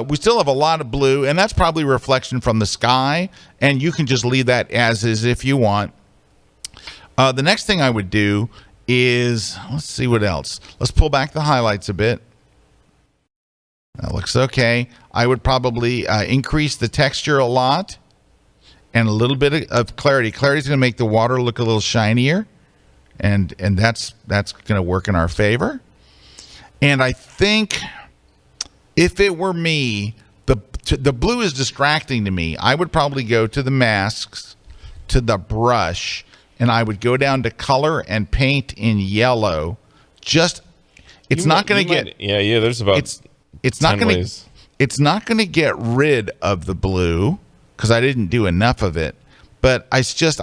We still have a lot of blue, and that's probably reflection from the sky, and you can just leave that as is if you want. The next thing I would do is, let's see what else. Let's pull back the highlights a bit. That looks okay. I would probably increase the texture a lot and a little bit of clarity. Clarity is going to make the water look a little shinier, and that's going to work in our favor. And I think if it were me, the blue is distracting to me. I would probably go to the masks, to the brush, and I would go down to color and paint in yellow. Just, it's not going to get. Yeah. There's about. It's not going to. It's not going to get rid of the blue because I didn't do enough of it. But I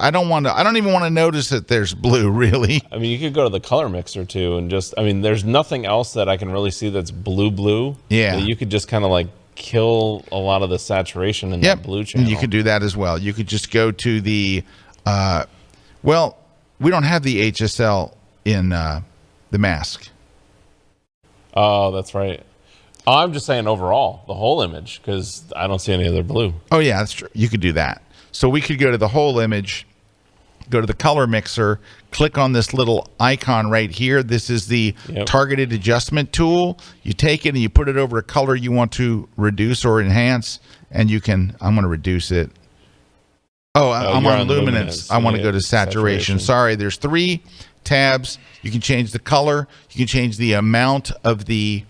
don't want to. I don't even want to notice that there's blue, really. I mean, you could go to the color mixer too, and just. I mean, there's nothing else that I can really see that's blue. Yeah. You could just kind of like kill a lot of the saturation in that blue channel. You could do that as well. You could just go to the. Well, we don't have the HSL in the mask. Oh, that's right. I'm just saying overall, the whole image, because I don't see any other blue. Oh, yeah, that's true. You could do that. So we could go to the whole image, go to the color mixer, click on this little icon right here. This is the targeted adjustment tool. You take it and you put it over a color you want to reduce or enhance, and you can, I'm going to reduce it. Oh, I'm on luminance. I want to go to saturation. Sorry, there's 3 tabs. You can change the color. You can change the amount of the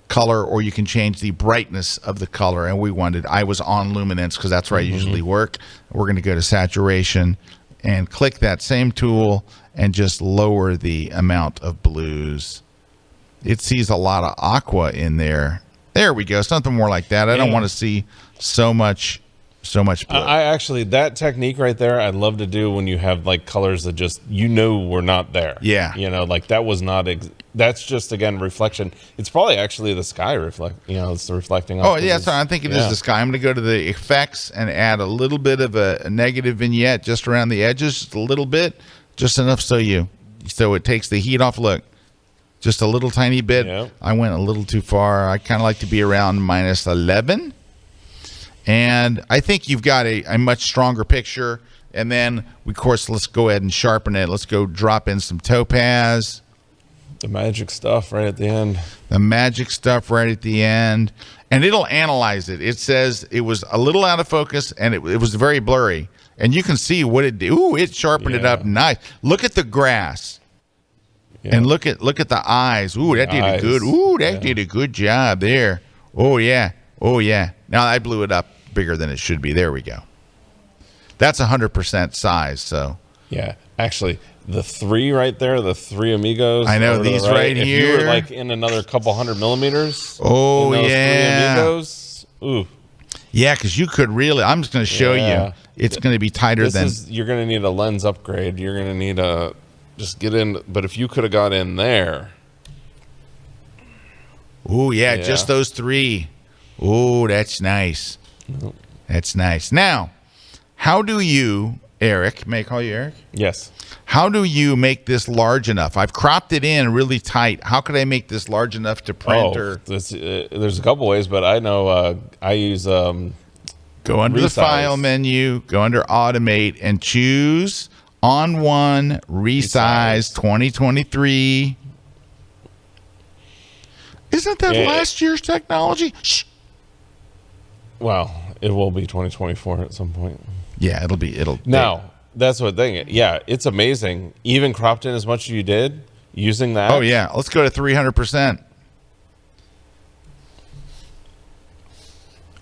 color, or you can change the brightness of the color. And I was on luminance because that's where I usually work. We're going to go to saturation and click that same tool and just lower the amount of blues. It sees a lot of aqua in there. There we go. Something more like that. I don't want to see so much so much blue. I actually, that technique right there, I'd love to do when you have like colors that just, were not there. Yeah. Like that was not, that's just, again, reflection. It's probably actually the sky it's the reflecting off. Oh, yeah, so I'm thinking this is the sky. I'm going to go to the effects and add a little bit of a negative vignette just around the edges, just a little bit, just enough so it takes the heat off. Look, just a little tiny bit. Yep. I went a little too far. I kind of like to be around -11. And I think you've got a much stronger picture. And then, of course, let's go ahead and sharpen it. Let's go drop in some topaz. The magic stuff right at the end. And it'll analyze it. It says it was a little out of focus and it was very blurry. And you can see what it did. Ooh, it sharpened it up nice. Look at the grass. Yeah. And look at the eyes. Ooh, that did a good job there. Oh, yeah. Now I blew it up bigger than it should be. There we go. That's 100% size. So yeah, actually, the 3 right there, the 3 amigos. I know these right if here. You were like in another couple 100 millimeters. Oh, in those 3 yeah. amigos. Ooh. Yeah, because you could really. I'm just going to show you. It's going to be tighter than. You're going to need a lens upgrade. You're going to need just get in. But if you could have got in there. Oh yeah, just those 3. Oh, that's nice. That's nice. Now, how do you, Erik, may I call you Erik? Yes. How do you make this large enough? I've cropped it in really tight. How could I make this large enough to print? There's a couple ways, but I know I use go under the file menu, go under automate, and choose on one resize 2023. Isn't that last year's technology? Shh. Well, it will be 2024 at some point. Yeah, it'll. Now, that's what thing. Yeah, it's amazing. Even cropped in as much as you did using that. Oh yeah, let's go to 300%.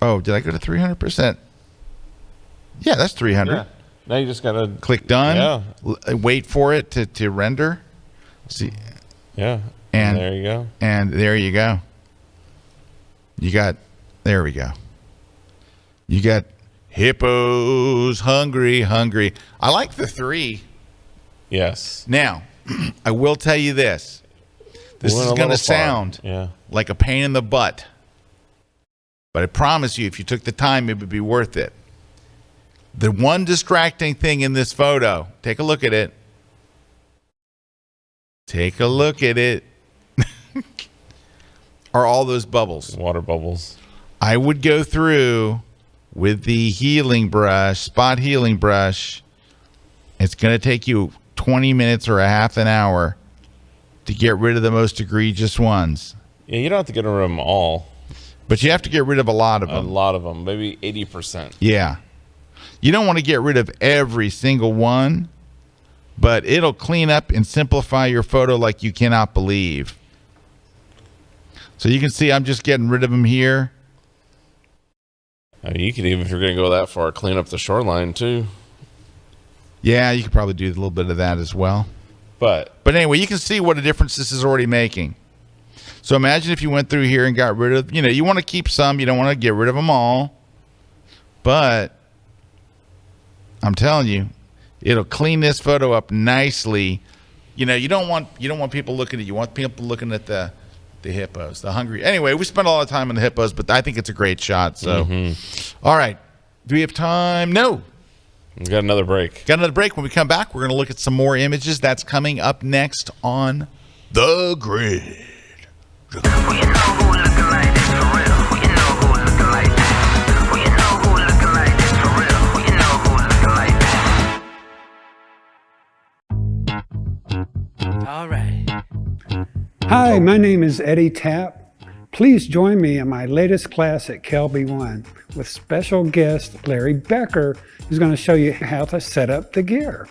Oh, did I go to 300%? Yeah, that's 300. Yeah. Now you just gotta click done. Yeah. Wait for it to render. See. Yeah. And there you go. And there you go. There we go. You got hippos, hungry. I like the 3. Yes. Now, I will tell you this. This is going to sound like a pain in the butt. But I promise you, if you took the time, it would be worth it. The one distracting thing in this photo, take a look at it. Are all those bubbles. Water bubbles. I would go through with the spot healing brush. It's going to take you 20 minutes or a half an hour to get rid of the most egregious ones. Yeah, you don't have to get rid of them all. But you have to get rid of a lot of them. A lot of them, maybe 80%. Yeah. You don't want to get rid of every single one, but it'll clean up and simplify your photo like you cannot believe. So you can see I'm just getting rid of them here. I mean, you could even, if you're going to go that far, clean up the shoreline too. Yeah, you could probably do a little bit of that as well. But anyway, you can see what a difference this is already making. So imagine if you went through here and got rid of, you want to keep some, you don't want to get rid of them all. But I'm telling you, it'll clean this photo up nicely. You don't want people looking at you. You want people looking at the hippos, the hungry. Anyway, we spent a lot of time on the hippos, but I think it's a great shot. So, All right. Do we have time? No. We got another break. When we come back, we're going to look at some more images. That's coming up next on The Grid. All right. Hi, my name is Eddie Tapp. Please join me in my latest class at KelbyOne with special guest Larry Becker, who's going to show you how to set up the gear.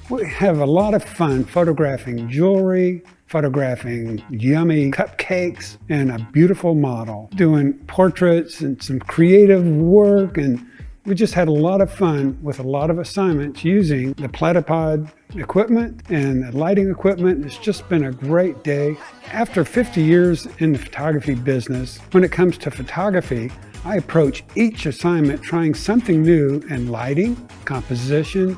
We have a lot of fun photographing jewelry, photographing yummy cupcakes, and a beautiful model, doing portraits and some creative work, and we just had a lot of fun with a lot of assignments using the Platypod equipment and the lighting equipment. It's just been a great day. After 50 years in the photography business, when it comes to photography, I approach each assignment trying something new in lighting, composition,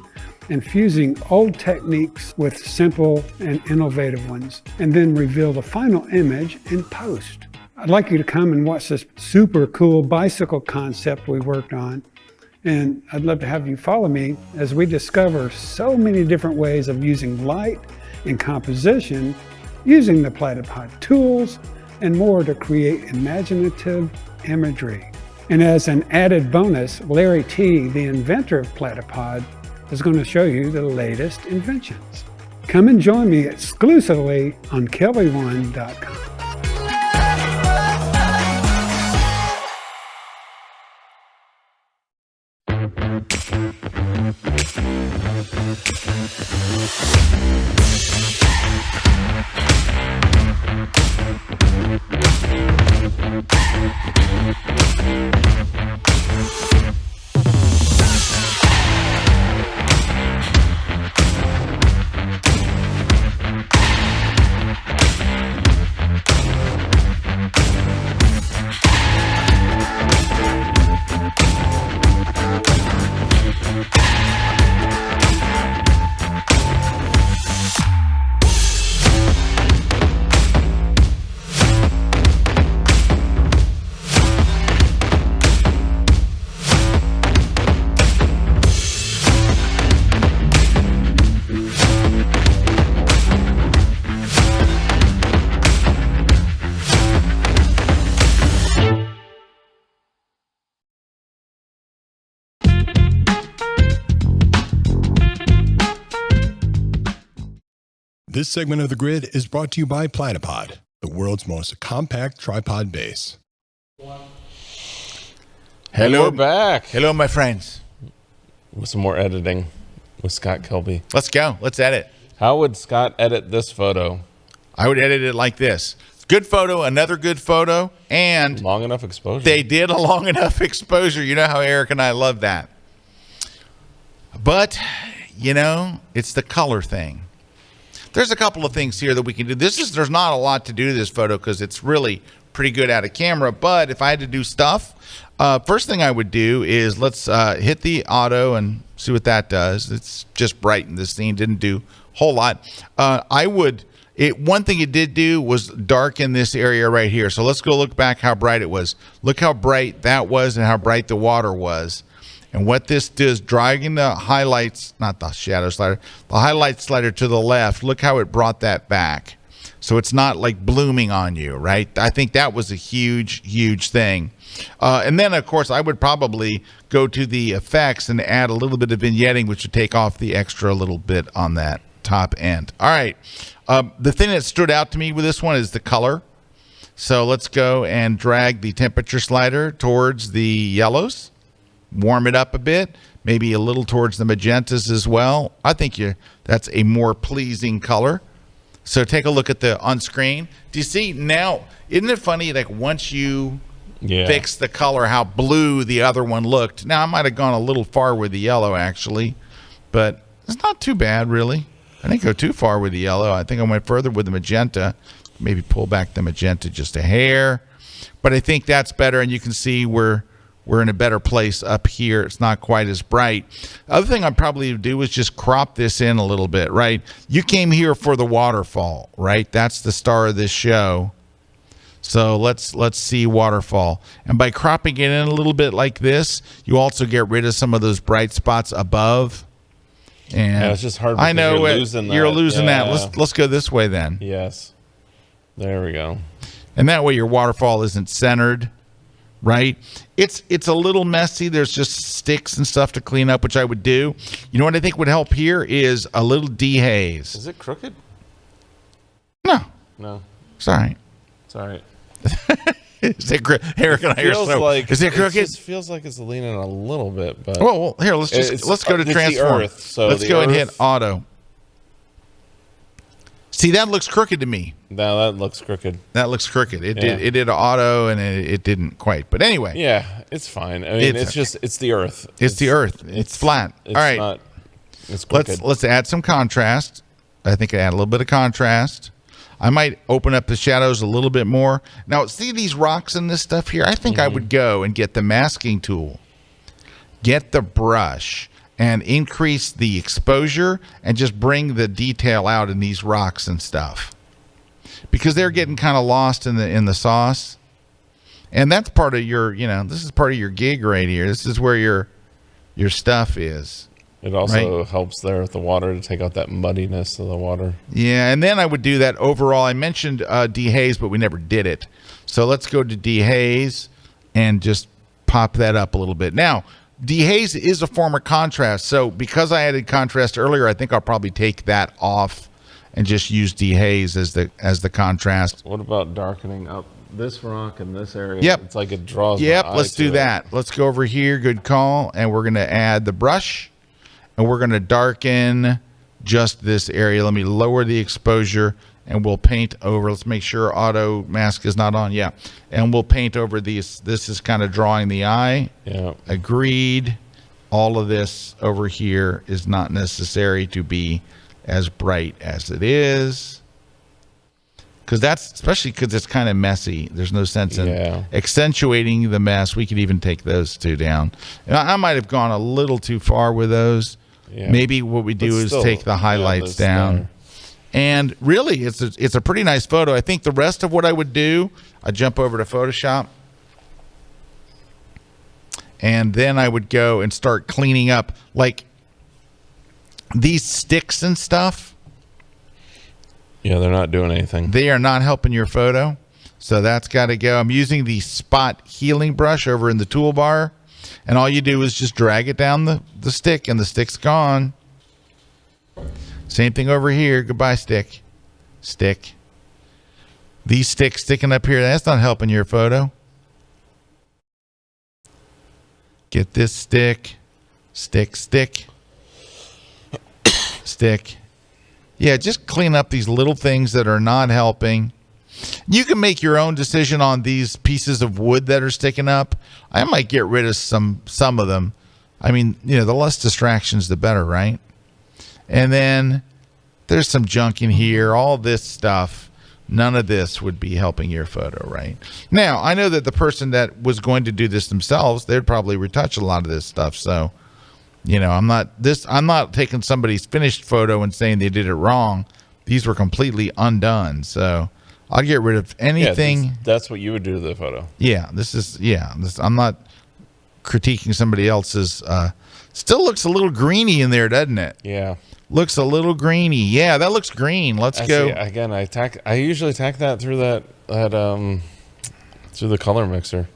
and fusing old techniques with simple and innovative ones, and then reveal the final image in post. I'd like you to come and watch this super cool bicycle concept we worked on, and I'd love to have you follow me as we discover so many different ways of using light and composition, using the Platypod tools, and more to create imaginative imagery. And as an added bonus, Larry T., the inventor of Platypod, is going to show you the latest inventions. Come and join me exclusively on KelbyOne.com. This segment of the grid is brought to you by Platypod, the world's most compact tripod base. Hello, we're back. Hello, my friends. With some more editing with Scott Kelby. Let's go. Let's edit. How would Scott edit this photo? I would edit it like this. Good photo, another good photo, and long enough exposure. They did a long enough exposure. You know how Eric and I love that. But, you know, it's the color thing. There's a couple of things here that we can do. There's not a lot to do to this photo because it's really pretty good out of camera. But if I had to do stuff, first thing I would do is let's hit the auto and see what that does. It's just brightened the scene. Didn't do a whole lot. One thing it did do was darken this area right here. So let's go look back how bright it was. Look how bright that was and how bright the water was. And what this does, dragging the highlights, not the shadow slider, the highlight slider to the left, look how it brought that back. So it's not like blooming on you, right? I think that was a huge, huge thing. And then, of course, I would probably go to the effects and add a little bit of vignetting, which would take off the extra little bit on that top end. All right. The thing that stood out to me with this one is the color. So let's go and drag the temperature slider towards the yellows. Warm it up a bit, maybe a little towards the magentas as well. I think that's a more pleasing color. So take a look at the on screen. Do you see now? Isn't it funny? Like once you fix the color, how blue the other one looked. Now I might have gone a little far with the yellow actually, but it's not too bad really. I didn't go too far with the yellow. I think I went further with the magenta. Maybe pull back the magenta just a hair, but I think that's better. And you can see we're in a better place up here. It's not quite as bright. Other thing I'd probably do is just crop this in a little bit, right? You came here for the waterfall, right? That's the star of this show. So let's see waterfall. And by cropping it in a little bit like this, you also get rid of some of those bright spots above. And yeah, it's just hard. I know you're losing that. Let's go this way then. Yes. There we go. And that way your waterfall isn't centered. Right? It's a little messy. There's just sticks and stuff to clean up, which I would do. You know what I think would help here is a little dehaze. Is it crooked? No. It's all right. It's all right. Is it Eric and I are so. Like, is it crooked? It just feels like it's leaning a little bit, but well here let's go to transform. Earth, so let's go and hit auto. See, that looks crooked to me. No, that looks crooked. That looks crooked. It did auto and it didn't quite. But anyway. Yeah, it's fine. I mean, it's the Earth. It's the Earth. It's flat. All right. It's crooked. Let's add some contrast. I think I add a little bit of contrast. I might open up the shadows a little bit more. Now, see these rocks and this stuff here? I think I would go and get the masking tool, get the brush, and increase the exposure and just bring the detail out in these rocks and stuff. Because they're getting kind of lost in the sauce. And that's part of your, this is part of your gig right here. This is where your stuff is. It also helps there with the water to take out that muddiness of the water. Yeah, and then I would do that overall. I mentioned dehaze, but we never did it. So let's go to dehaze and just pop that up a little bit. Now, dehaze is a form of contrast. So because I added contrast earlier, I think I'll probably take that off and just use dehaze as the contrast. What about darkening up this rock in this area? Yep. It's like it draws my eye let's do that. Let's go over here. Good call. And we're going to add the brush. And we're going to darken just this area. Let me lower the exposure, and we'll paint over. Let's make sure auto mask is not on. Yeah. And we'll paint over these. This is kind of drawing the eye. Yeah. Agreed. All of this over here is not necessary to be as bright as it is. Especially because it's kind of messy. There's no sense in accentuating the mess. We could even take those two down. And I might have gone a little too far with those. Yeah. Maybe what we do is take the highlights down. And really, it's a pretty nice photo. I think the rest of what I would do, I jump over to Photoshop. And then I would go and start cleaning up. Like these sticks and stuff. Yeah, they're not doing anything. They are not helping your photo. So that's got to go. I'm using the spot healing brush over in the toolbar. And all you do is just drag it down the stick, and the stick's gone. Same thing over here. Goodbye, stick. Stick. These sticks sticking up here, that's not helping your photo. Get this stick. Stick, stick. Stick. Yeah, just clean up these little things that are not helping. You can make your own decision on these pieces of wood that are sticking up. I might get rid of some of them. I mean, the less distractions, the better, right? And then there's some junk in here, all this stuff. None of this would be helping your photo, right? Now, I know that the person that was going to do this themselves, they'd probably retouch a lot of this stuff. So, I'm not taking somebody's finished photo and saying they did it wrong. These were completely undone. So I'll get rid of anything. Yeah, that's what you would do to the photo. Yeah, I'm not critiquing somebody else's. Still looks a little greeny in there, doesn't it? Yeah. Looks a little greeny. Yeah, that looks green. Let's go. Again, I usually tack that through through the color mixer.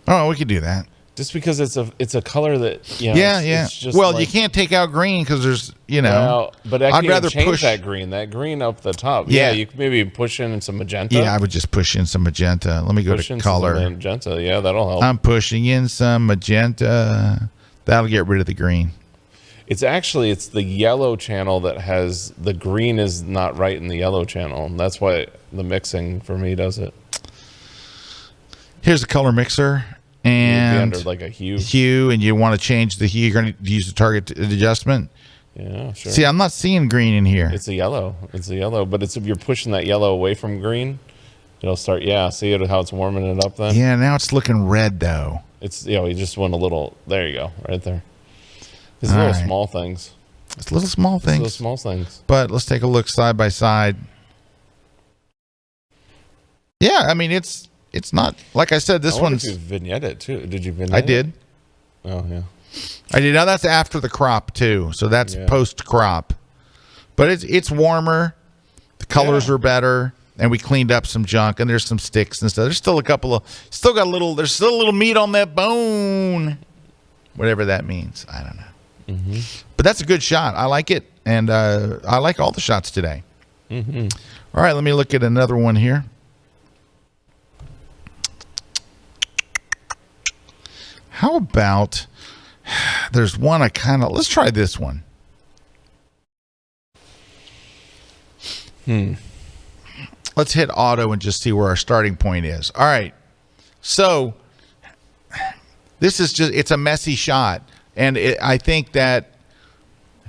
Oh, we could do that. Just because it's a color that It's just you can't take out green because there's Well, but I'd rather change that green up the top. Yeah, you could maybe push in some magenta. Yeah, I would just push in some magenta. Let me go to color. Some magenta, yeah, that'll help. I'm pushing in some magenta. That'll get rid of the green. It's the yellow channel that has the green is not right in the yellow channel. And that's why the mixing for me does it. Here's a color mixer. And under like a hue, and you want to change the hue. You're going to use the target adjustment. Yeah, sure. See, I'm not seeing green in here. It's a yellow. But if you're pushing that yellow away from green, it'll start. Yeah, see how it's warming it up then. Yeah, now it's looking red though. It's you just want a little. There you go, right there. It's little small things. It's little small things. But let's take a look side by side. Yeah, I mean it's not, like I said, this one's... you vignette it too. Did you vignette I did. It? Oh, yeah. I did. Now that's after the crop too. So that's post crop. But it's warmer. The colors are better. And we cleaned up some junk. And there's some sticks and stuff. There's still there's still a little meat on that bone. Whatever that means. I don't know. Mm-hmm. But that's a good shot. I like it. And I like all the shots today. Mm-hmm. All right, let me look at another one here. How about, there's one let's try this one. Let's hit auto and just see where our starting point is. All right. So this is it's a messy shot. And I think that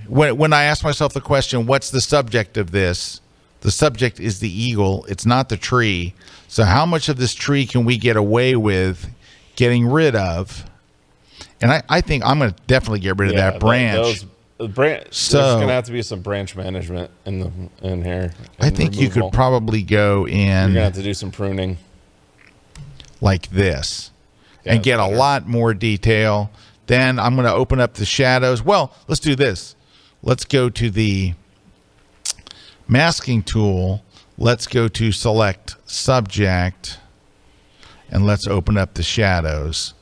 when I ask myself the question, what's the subject of this? The subject is the eagle. It's not the tree. So how much of this tree can we get away with getting rid of? And I think I'm going to definitely get rid of that branch. There's going to have to be some branch management in here. I think you could probably go in. You're going to have to do some pruning. Like this. And get a lot more detail. Then I'm going to open up the shadows. Well, let's do this. Let's go to the masking tool. Let's go to select subject. And let's open up the shadows.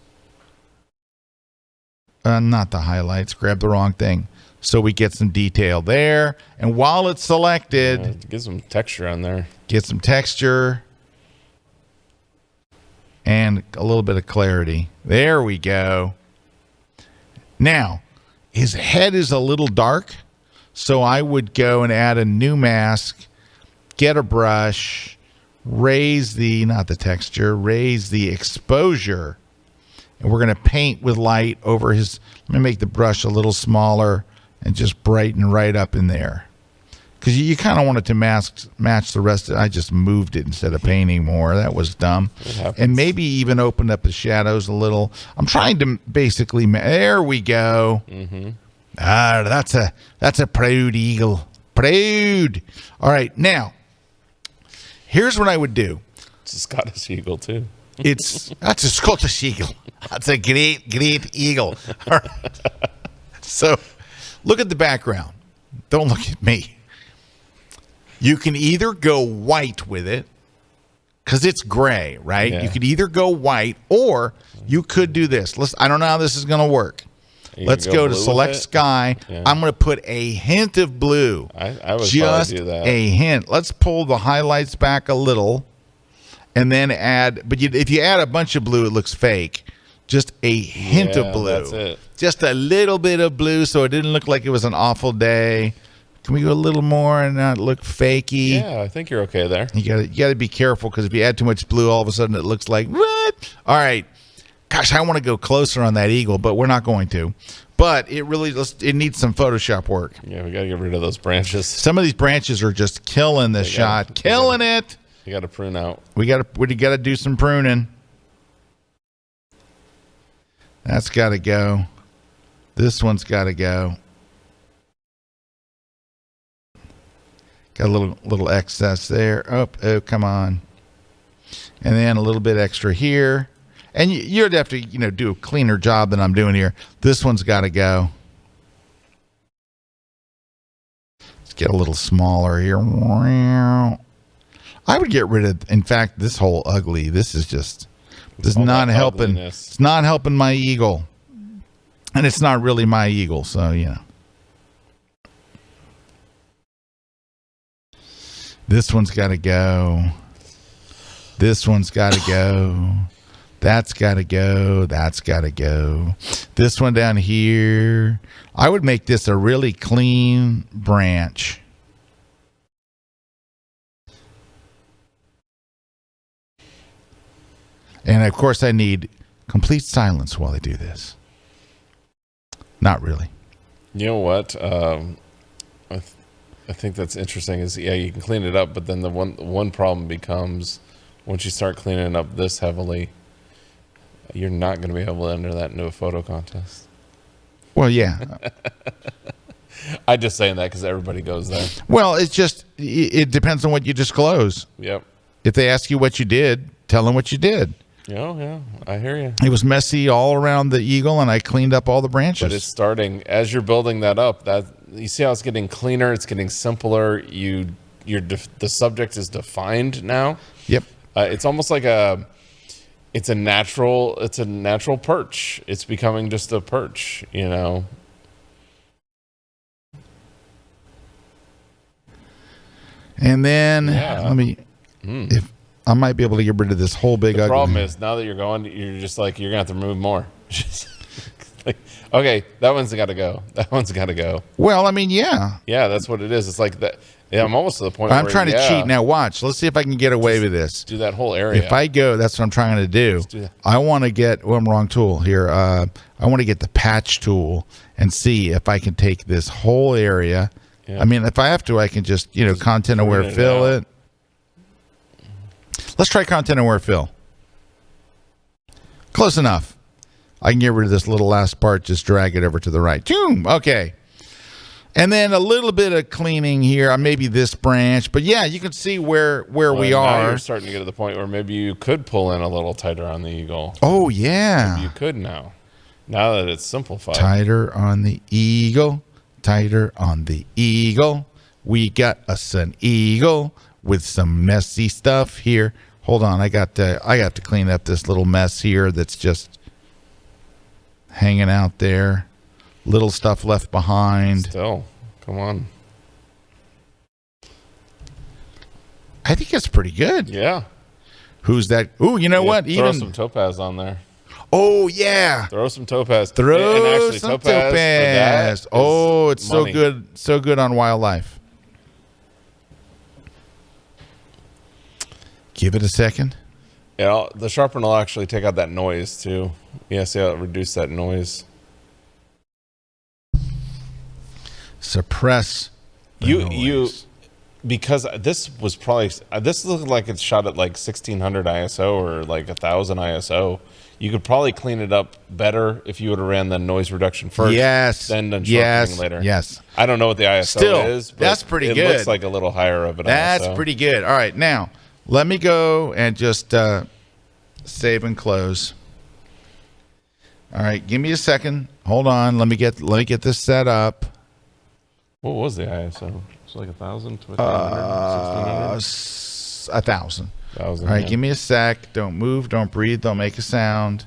Not the highlights. Grab the wrong thing. So we get some detail there. And while it's selected, get some texture on there. Get some texture. And a little bit of clarity. There we go. Now, his head is a little dark. So I would go and add a new mask. Get a brush. Raise the, not the texture, raise the exposure. And we're going to paint with light over his, let me make the brush a little smaller and just brighten right up in there. Because you kind of want it to match the rest of it. I just moved it instead of painting more. That was dumb. And maybe even open up the shadows a little. I'm trying to basically, there we go. That's a proud eagle. Proud. All right, now, here's what I would do. It's a Scottish eagle, too. That's a Scottish eagle. That's a great eagle. All right. So look at the background. Don't look at me. You can either go white with it because it's gray, right? Yeah. You could either go white or you could do this. I don't know how this is going to work. Let's go to select sky. Yeah. I'm going to put a hint of blue. I would just do that. A hint. Let's pull the highlights back a little. And then add, but if you add a bunch of blue, it looks fake. Just a hint of blue. That's it. Just a little bit of blue so it didn't look like it was an awful day. Can we go a little more and not look fakey? Yeah, I think you're okay there. You got to be careful because if you add too much blue, all of a sudden it looks like, what? All right. Gosh, I want to go closer on that eagle, but we're not going to. But it needs some Photoshop work. Yeah, we got to get rid of those branches. Some of these branches are just killing the shot. Killing it. You got to prune out. We got to do some pruning. That's got to go. This one's got to go. Got a little excess there. Oh, come on. And then a little bit extra here. And you'd have to, do a cleaner job than I'm doing here. This one's got to go. Let's get a little smaller here. I would get rid of, in fact, this whole ugly. This is not helping. Ugliness. It's not helping my eagle. And it's not really my eagle, so, This one's got to go. This one's got to go. That's got to go. That's got to go. This one down here. I would make this a really clean branch. And, of course, I need complete silence while I do this. Not really. You know what? I think that's interesting is, you can clean it up, but then the one problem becomes once you start cleaning up this heavily, you're not going to be able to enter that into a photo contest. Well, yeah. I'm just saying that because everybody goes there. Well, it depends on what you disclose. Yep. If they ask you what you did, tell them what you did. Yeah, I hear you. It was messy all around the eagle, and I cleaned up all the branches. But it's starting as you're building that up. That you see how it's getting cleaner, it's getting simpler. The subject is defined now. Yep. It's almost like it's a natural perch. It's becoming just a perch, And then let me if I might be able to get rid of this whole big ugly. The problem is now that you're going, you're just like you're gonna have to remove more. Okay, that one's got to go. That one's got to go. Well, I mean, yeah, that's what it is. It's like that. Yeah, I'm almost to the point. I'm trying to cheat now. Watch. Let's see if I can get away with this. Do that whole area. If I go, that's what I'm trying to do. I want to get. I'm wrong tool here. I want to get the patch tool and see if I can take this whole area, I mean, if I have to, I can just content aware fill it. Let's try content aware fill. Close enough. I can get rid of this little last part. Just drag it over to the right. Boom. Okay. And then a little bit of cleaning here, maybe this branch. But yeah, you can see where we are. Now you're starting to get to the point where maybe you could pull in a little tighter on the eagle. Oh, yeah. Maybe you could now that it's simplified. Tighter on the eagle. Tighter on the eagle. We got us an eagle with some messy stuff here. Hold on, I got to clean up this little mess here that's just hanging out there. Little stuff left behind. Still, come on. I think it's pretty good. Yeah. Who's that? Ooh, you know what? Throw some topaz on there. Oh, yeah. Throw some topaz. Throw some topaz. Oh, it's money. so good. So good on wildlife. Give it a second. Yeah, the sharpener will actually take out that noise too. Yeah, see how it reduced that noise. Suppress the noise. Because this was probably, this looked like it's shot at like 1600 ISO or like 1000 ISO. You could probably clean it up better if you would have ran the noise reduction first. Yes. Then done sharpening later. Yes. I don't know what the ISO Still, is, but that's pretty good. It looks like a little higher of an That's ISO. pretty good. All right, now let me go and just save and close. All right, give me a second. Hold on. Let me get this set up. What was the ISO? It's like 1,000, 1,500, 1,600? 1,000. 1,000. All right, give me a sec. Don't move. Don't breathe. Don't make a sound.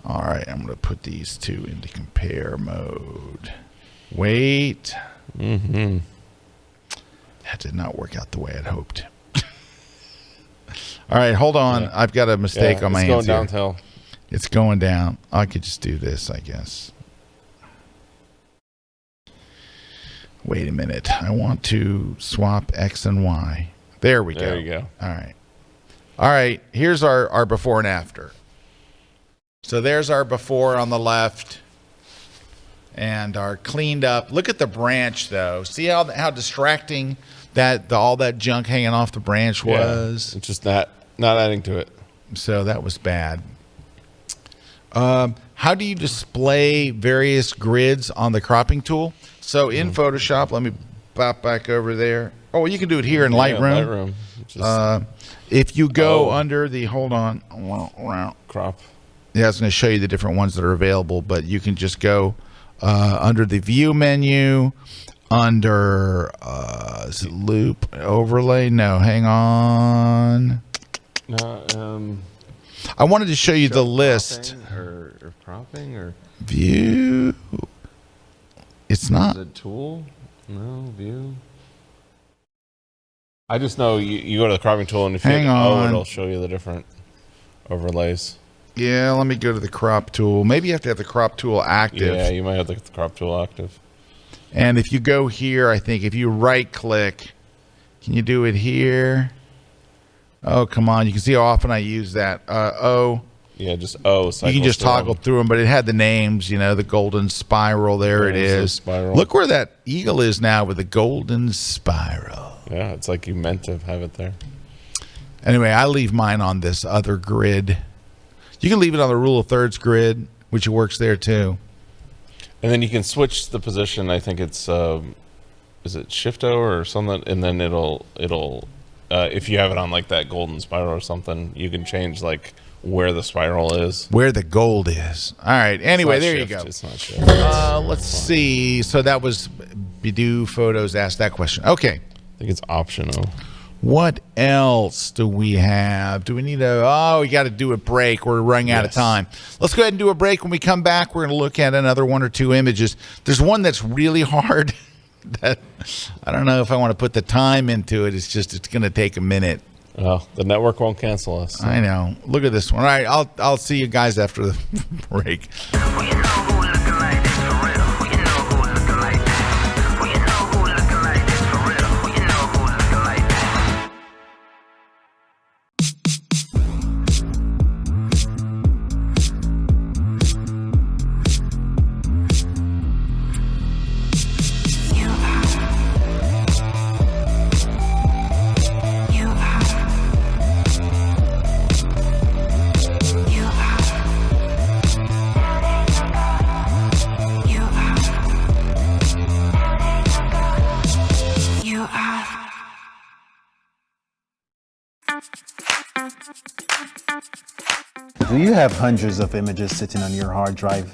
All right, I'm going to put these two into compare mode. Wait. Mm-hmm. That did not work out the way I'd hoped. All right, hold on. Yeah. I've got a mistake on my hands here. It's going downhill. It's going down. I could just do this, I guess. Wait a minute. I want to swap X and Y. There we go. There you go. All right. All right. Here's our before and after. So there's our before on the left and our cleaned up. Look at the branch, though. See how distracting all that junk hanging off the branch was? Yeah, it's just not adding to it. So that was bad. How do you display various grids on the cropping tool? So in Photoshop, let me pop back over there. Oh, you can do it here in Lightroom. Lightroom. If you go under the, hold on. Crop. Yeah, it's going to show you the different ones that are available, but you can just go under the view menu, under is it loop overlay? No, hang on. I wanted to show you the list. Or cropping or view. It's not. Is it tool? No, view. I just know you go to the cropping tool and if you it'll show you the different overlays. Yeah, let me go to the crop tool. Maybe you have to have the crop tool active. Yeah, you might have the crop tool active. And if you go here, I think if you right click, can you do it here? Oh, come on. You can see how often I use that. Yeah, just O. You can just toggle through them, but it had the names, the golden spiral. There it is. Spiral. Look where that eagle is now with the golden spiral. Yeah, it's like you meant to have it there. Anyway, I leave mine on this other grid. You can leave it on the rule of thirds grid, which works there too. And then you can switch the position. I think it's, is it Shift-O or something? And then it'll if you have it on like that golden spiral or something, you can change like where the spiral is. Where the gold is. All right. Anyway, there you go. It's not shift. Let's see. So that was Bidu Photos asked that question. Okay. I think it's optional. What else do we have? Do we need we got to do a break. We're running out of time. Let's go ahead and do a break. When we come back, we're going to look at another one or two images. There's one that's really hard that I don't know if I want to put the time into it. It's going to take a minute. Oh, the network won't cancel us. So. I know. Look at this one. All right, I'll see you guys after the break. Do you have hundreds of images sitting on your hard drive?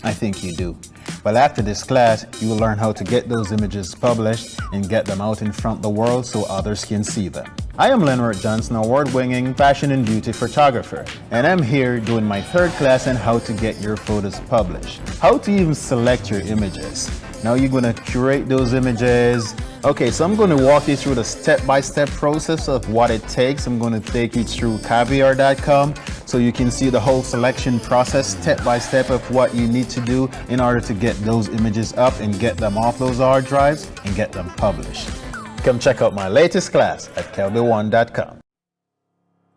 I think you do. Well, after this class, you will learn how to get those images published and get them out in front of the world so others can see them. I am Leonard Johnson, award-winning fashion and beauty photographer, and I'm here doing my third class on how to get your photos published. How to even select your images. Now you're going to curate those images. Okay, so I'm going to walk you through the step-by-step process of what it takes. I'm going to take you through caviar.com so you can see the whole selection process step-by-step of what you need to do in order to get those images up and get them off those hard drives and get them published. Come check out my latest class at kelbyone.com.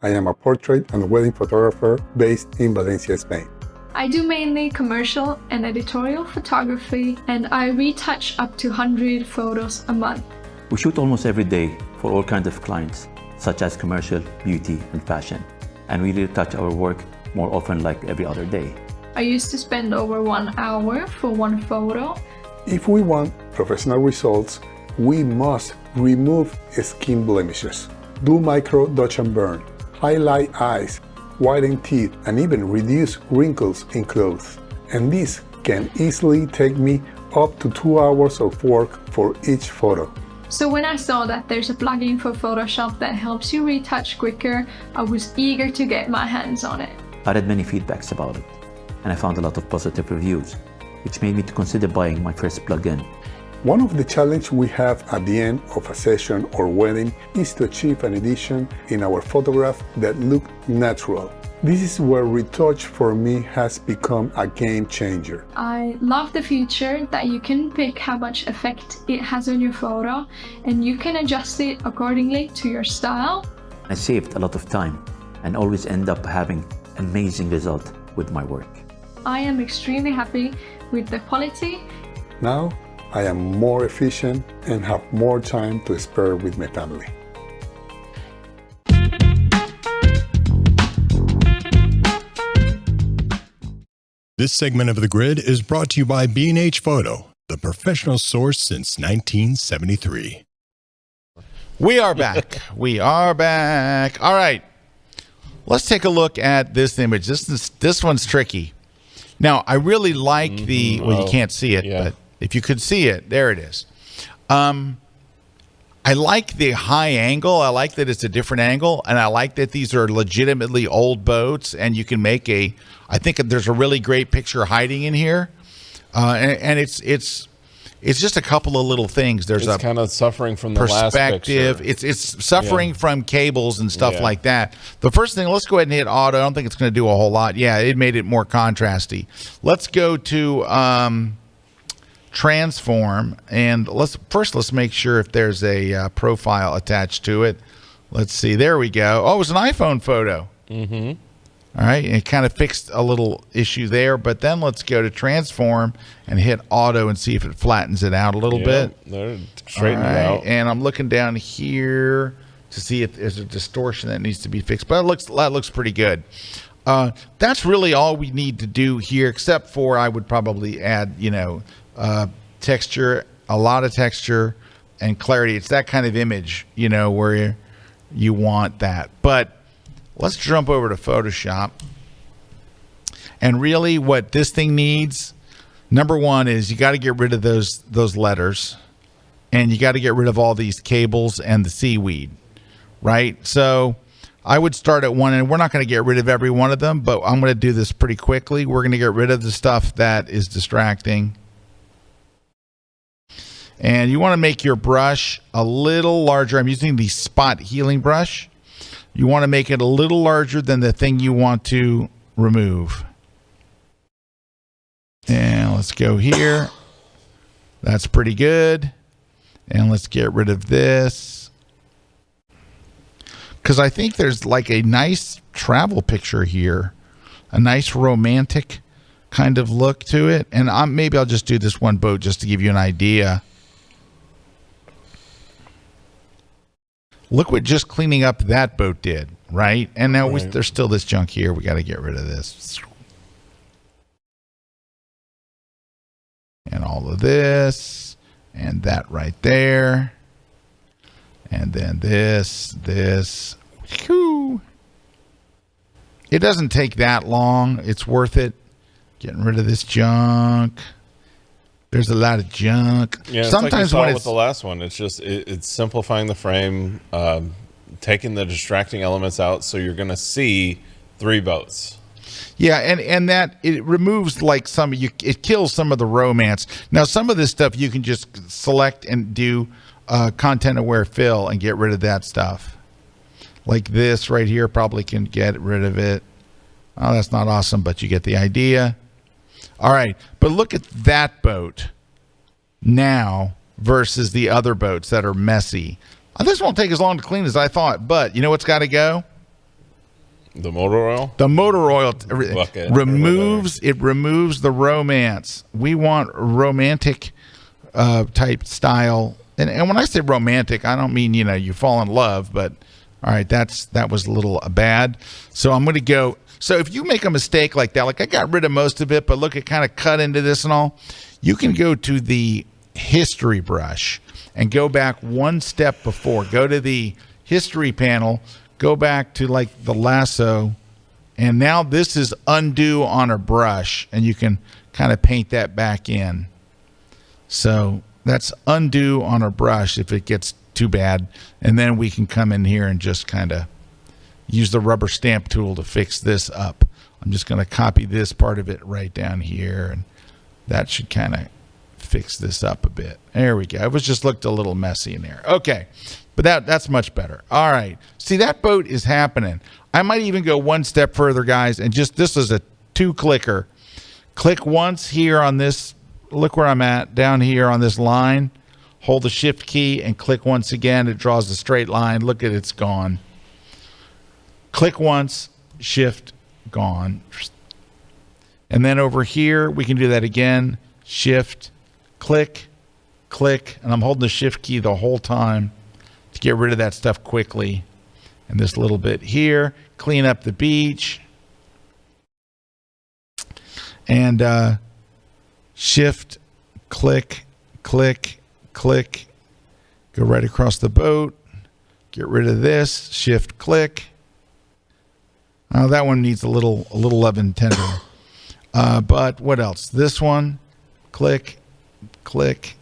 I am a portrait and wedding photographer based in Valencia, Spain. I do mainly commercial and editorial photography, and I retouch up to 100 photos a month. We shoot almost every day for all kinds of clients, such as commercial, beauty, and fashion. And we retouch our work more often, like every other day. I used to spend over 1 hour for one photo. If we want professional results, we must remove skin blemishes, do micro dodge and burn, highlight eyes, whiten teeth, and even reduce wrinkles in clothes. And this can easily take me up to 2 hours of work for each photo. So when I saw that there's a plugin for Photoshop that helps you retouch quicker, I was eager to get my hands on it. I read many feedbacks about it, and I found a lot of positive reviews, which made me to consider buying my first plugin. One of the challenges we have at the end of a session or wedding is to achieve an edition in our photograph that look natural. This is where retouch for me has become a game changer. I love the feature that you can pick how much effect it has on your photo, and you can adjust it accordingly to your style. I saved a lot of time and always end up having amazing result with my work. I am extremely happy with the quality. Now, I am more efficient and have more time to spare with my family. This segment of The Grid is brought to you by B&H Photo, the professional source since 1973. We are back. We are back. All right. Let's take a look at this image. This one's tricky. Now, I really like the, well, you can't see it, but if you could see it, there it is. I like the high angle. I like that it's a different angle, and I like that these are legitimately old boats, and you can make a, I think there's a really great picture hiding in here. And it's just a couple of little things. There's it's kind of suffering from the perspective. last picture. It's suffering from cables and stuff like that. The first thing, let's go ahead and hit auto. I don't think it's going to do a whole lot. Yeah, it made it more contrasty. Let's go to transform, and let's make sure if there's a profile attached to it. Let's see. There we go. Oh, it was an iPhone photo. All right, and it kind of fixed a little issue there, but then let's go to transform and hit auto and see if it flattens it out a little bit. Straighten it out. And I'm looking down here to see if there's a distortion that needs to be fixed, but that looks pretty good. That's really all we need to do here, except for I would probably add, texture, a lot of texture and clarity. It's that kind of image, where you want that. But let's jump over to Photoshop. And really what this thing needs, number one, is you got to get rid of those letters, and you got to get rid of all these cables and the seaweed, right? So I would start at one, and we're not going to get rid of every one of them, but I'm going to do this pretty quickly. We're going to get rid of the stuff that is distracting. And you want to make your brush a little larger. I'm using the spot healing brush. You want to make it a little larger than the thing you want to remove. And let's go here. That's pretty good. And let's get rid of this, because I think there's like a nice travel picture here, a nice romantic kind of look to it. And maybe I'll just do this one boat just to give you an idea. Look what just cleaning up that boat did, right? And now there's still this junk here. We got to get rid of this. And all of this. And that right there. And then this. Whew. It doesn't take that long. It's worth it. Getting rid of this junk. There's a lot of junk. Yeah, sometimes like with the last one, it's just it's simplifying the frame, taking the distracting elements out, so you're going to see 3 boats. Yeah, and that it removes like it kills some of the romance. Now, some of this stuff you can just select and do content aware fill and get rid of that stuff. Like this right here, probably can get rid of it. Oh, that's not awesome, but you get the idea. All right, but look at that boat now versus the other boats that are messy. This won't take as long to clean as I thought, but you know what's got to go? The motor oil? The motor oil removes the romance. We want romantic type style. And when I say romantic, I don't mean, you fall in love, but all right, that was a little bad. So I'm going to go. So if you make a mistake like that, like I got rid of most of it, but look, it kind of cut into this and all, you can go to the history brush and go back one step before. Go to the history panel, go back to like the lasso, and now this is undo on a brush, and you can kind of paint that back in. So that's undo on a brush if it gets too bad, and then we can come in here and just kind of use the rubber stamp tool to fix this up. I'm just going to copy this part of it right down here, and that should kind of fix this up a bit. There we go. It was just looked a little messy in there. Okay, but that's much better. All right. See, that boat is happening. I might even go one step further, guys, and just this is a 2-clicker. Click once here on this. Look where I'm at down here on this line. Hold the shift key and click once again. It draws a straight line. Look at it's gone. Click once, shift, gone. And then over here, we can do that again. Shift, click, click. And I'm holding the shift key the whole time to get rid of that stuff quickly. And this little bit here, clean up the beach. And shift, click, click, click. Go right across the boat. Get rid of this. Shift, click. Oh, that one needs a little love and tender. But what else? This one, click, click.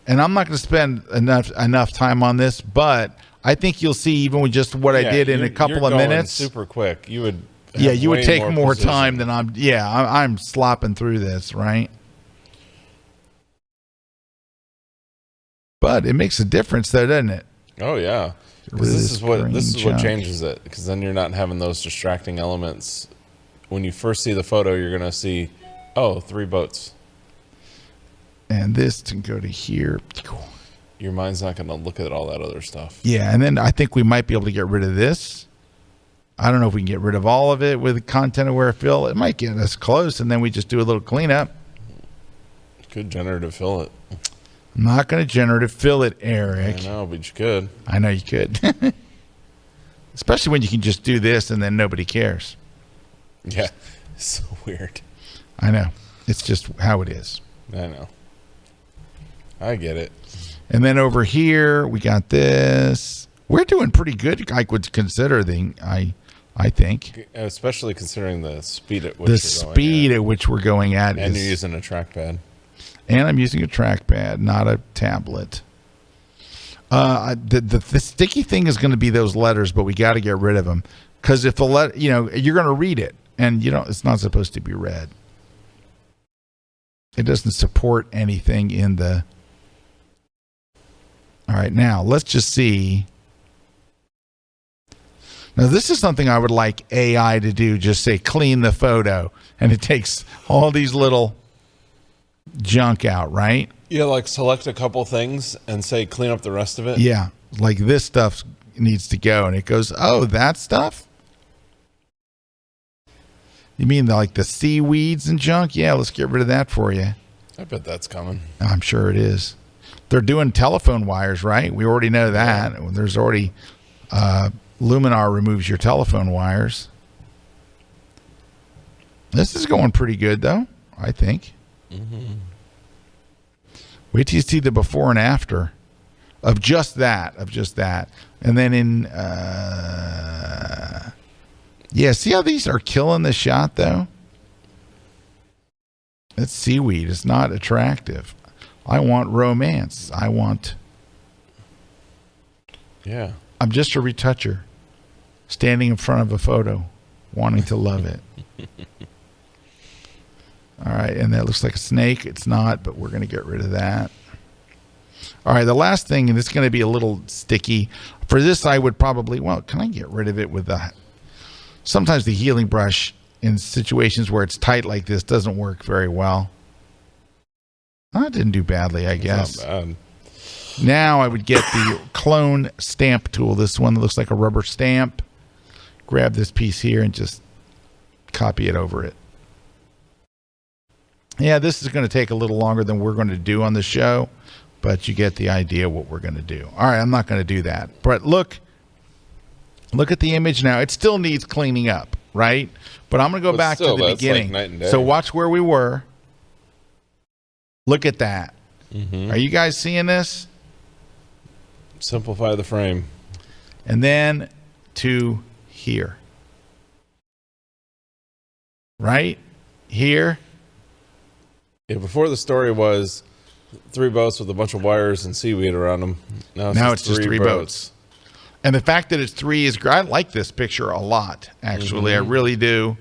And I'm not going to spend enough time on this, but I think you'll see even with just what I did in a couple of minutes. Super quick. You would. You would take more time than I'm. Yeah, I'm slopping through this, right? But it makes a difference, though, doesn't it? Oh yeah. This is what changes it, because then you're not having those distracting elements. When you first see the photo, you're going to see, 3 boats. And this can go to here. Your mind's not going to look at all that other stuff. Yeah, and then I think we might be able to get rid of this. I don't know if we can get rid of all of it with content-aware fill. It might get us close, and then we just do a little cleanup. Could generative fill it. I'm not going to generative fill it, Eric. I know, but you could. I know you could. Especially when you can just do this and then nobody cares. Yeah, it's so weird. I know. It's just how it is. I know. I get it. And then over here, we got this. We're doing pretty good, I would consider, I think. Especially considering the speed at which we're going at. And you're using a trackpad. And I'm using a trackpad, not a tablet. The sticky thing is going to be those letters, but we got to get rid of them, because if the letter, you're going to read it, and it's not supposed to be read. It doesn't support anything in the. All right, now let's just see. Now this is something I would like AI to do. Just say clean the photo, and it takes all these little junk out, right? Yeah, like select a couple things and say clean up the rest of it. Yeah, like this stuff needs to go, and it goes, that stuff? You mean like the seaweeds and junk? Yeah, let's get rid of that for you. I bet that's coming. I'm sure it is. They're doing telephone wires, right? We already know that. Yeah. There's already Luminar removes your telephone wires. This is going pretty good, though, I think. Mm-hmm. Wait till you see the before and after of just that. And then in Yeah, see how these are killing the shot, though? It's seaweed. It's not attractive. I want romance. Yeah. I'm just a retoucher standing in front of a photo wanting to love it. All right, and that looks like a snake. It's not, but we're going to get rid of that. All right, the last thing, and it's going to be a little sticky. For this, I would probably, well, can I get rid of it with the, sometimes the healing brush in situations where it's tight like this doesn't work very well. Oh, it didn't do badly, I guess. Not bad. Now I would get the clone stamp tool, this one that looks like a rubber stamp. Grab this piece here and just copy it over it. Yeah, this is going to take a little longer than we're going to do on the show, but you get the idea what we're going to do. All right, I'm not going to do that. But look at the image now. It still needs cleaning up, right? But I'm going to go back to the beginning. Like night and day. So watch where we were. Look at that. Mm-hmm. Are you guys seeing this? Simplify the frame. And then to here. Right? Here. Yeah, before the story was 3 boats with a bunch of wires and seaweed around them. Now it's just 3 boats. And the fact that it's 3 is great. I like this picture a lot, actually. Mm-hmm. I really do.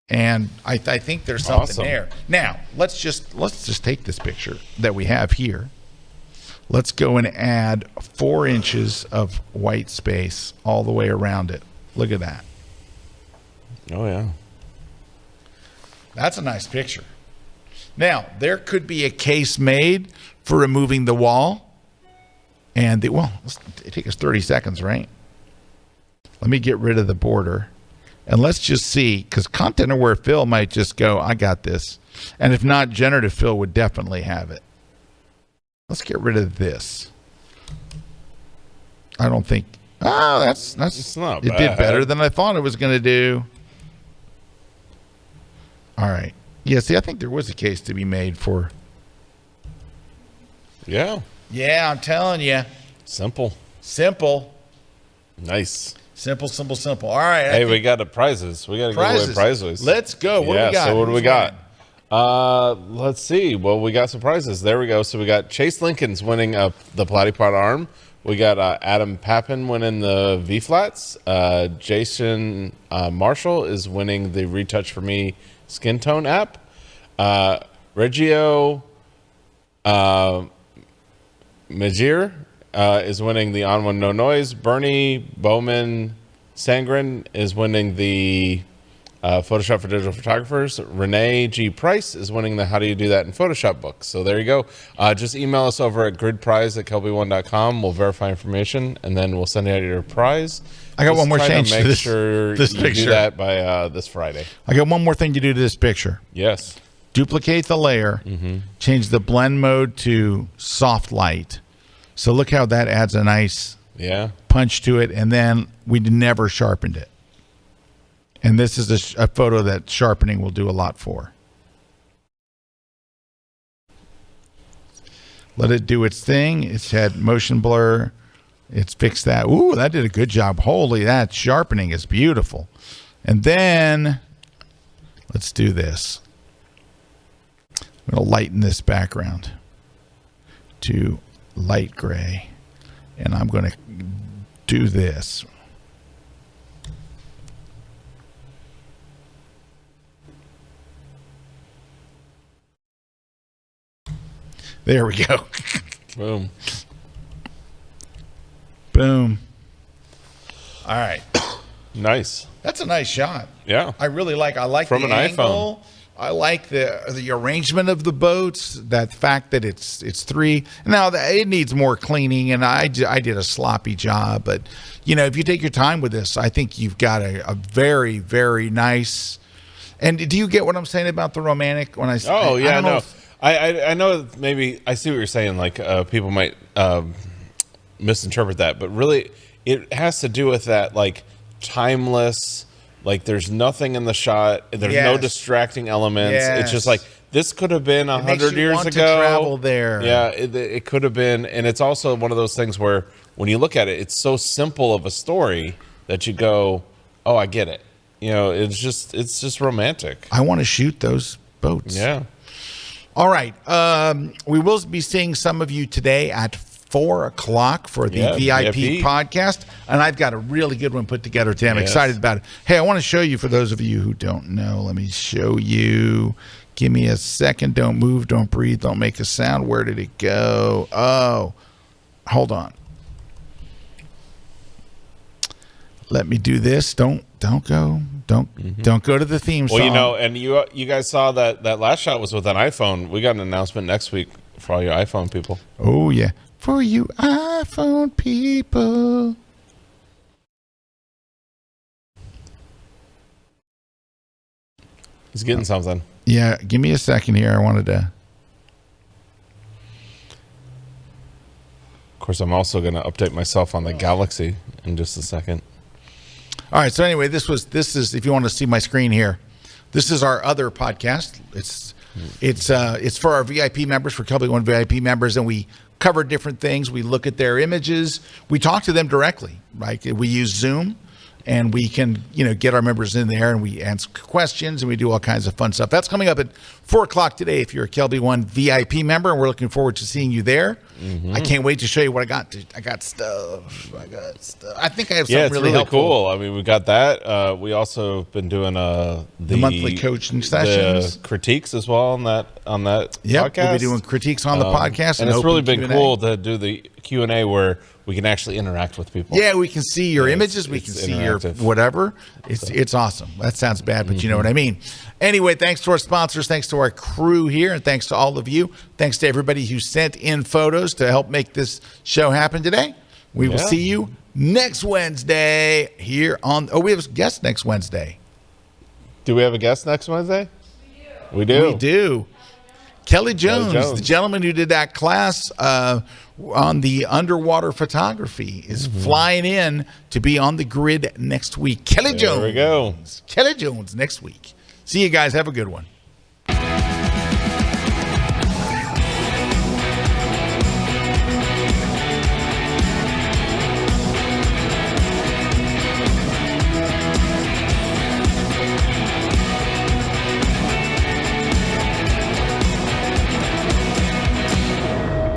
And I think there's something there. Now, let's just take this picture that we have here. Let's go and add 4 inches of white space all the way around it. Look at that. Oh, yeah. That's a nice picture. Now, there could be a case made for removing the wall. And, it takes us 30 seconds, right? Let me get rid of the border. And let's just see, because content aware fill might just go, I got this. And if not, generative fill would definitely have it. Let's get rid of this. I don't think, that's it's not bad. It did better than I thought it was going to do. All right. Yeah, see, I think there was a case to be made for. Yeah. Yeah, I'm telling you. Simple. Nice. Simple. All right. Hey, we got the prizes. We got to give away prizes. Let's go. What do we got? So what do we got? Let's see. Well, we got some prizes. There we go. So we got Chase Lincoln's winning the Platypod arm. We got Adam Pappin winning the V-flats. Jason Marshall is winning the Retouch for Me skin tone app. Reggio Majir is winning the On One No Noise. Bernie Bowman Sangren is winning the Photoshop for Digital Photographers. Renee G. Price is winning the How Do You Do That in Photoshop book. So there you go. Just email us over at gridprize@kelbyone.com. We'll verify information, and then we'll send out your prize. I got one more change to this picture. Do that by this Friday. I got one more thing to do to this picture. Yes. Duplicate the layer. Mm-hmm. Change the blend mode to soft light. So look how that adds a nice punch to it, and then we never sharpened it. And this is a photo that sharpening will do a lot for. Let it do its thing. It's had motion blur. It's fixed that. Ooh, that did a good job. Holy, that sharpening is beautiful. And then let's do this. I'm going to lighten this background to light gray. And I'm going to do this. There we go. Boom. Boom. All right. Nice. That's a nice shot. Yeah. I really like. I like from the an angle. iPhone. I like the arrangement of the boats. That fact that it's 3. Now it needs more cleaning, and I did a sloppy job. But if you take your time with this, I think you've got a very, very nice. And do you get what I'm saying about the romantic when I say? Oh yeah, I don't know I know maybe I see what you're saying. Like people might misinterpret that, but really it has to do with that like timeless. Like there's nothing in the shot. There's no distracting elements. Yes. It's just like this could have been 100 years ago. To travel there. Yeah, it could have been, and it's also one of those things where when you look at it, it's so simple of a story that you go, oh, I get it. You know, it's just romantic. I want to shoot those boats. Yeah. All right. We will be seeing some of you today at 4 o'clock for the VIP podcast. And I've got a really good one put together today. I'm excited about it. Hey, I want to show you, for those of you who don't know, let me show you. Give me a second. Don't move. Don't breathe. Don't make a sound. Where did it go? Oh, hold on. Let me do this. Don't go. Don't go to the theme song. Well, you know, and you guys saw that last shot was with an iPhone. We got an announcement next week for all your iPhone people. Oh yeah, for you iPhone people. He's getting something. Yeah, give me a second here. I wanted to. Of course, I'm also going to update myself on the Galaxy in just a second. All right. So anyway, this is, if you want to see my screen here, this is our other podcast. It's for our VIP members, for KelbyOne VIP members, and we cover different things. We look at their images. We talk to them directly. Right? We use Zoom, and we can get our members in there, and we answer questions, and we do all kinds of fun stuff. That's coming up at 4 o'clock today if you're a KelbyOne VIP member, and we're looking forward to seeing you there. I can't wait to show you what I got. I got stuff. I think I have something really helpful. Cool. I mean, we got that. We also been doing the monthly coaching sessions, the critiques as well on that podcast. We'll be doing critiques on the podcast, and it's really been cool to do the Q&A where we can actually interact with people. Yeah, we can see your images. We can see your whatever. It's awesome. That sounds bad, but you know what I mean. Anyway, thanks to our sponsors, thanks to our crew here, and thanks to all of you. Thanks to everybody who sent in photos to help make this show happen today. We will see you next Wednesday here on... Oh, we have a guest next Wednesday. Do we have a guest next Wednesday? We do. Kelly Jones, the gentleman who did that class on the underwater photography, is flying in to be on the grid next week. Kelly Jones. There we go. Kelly Jones next week. See you guys. Have a good one.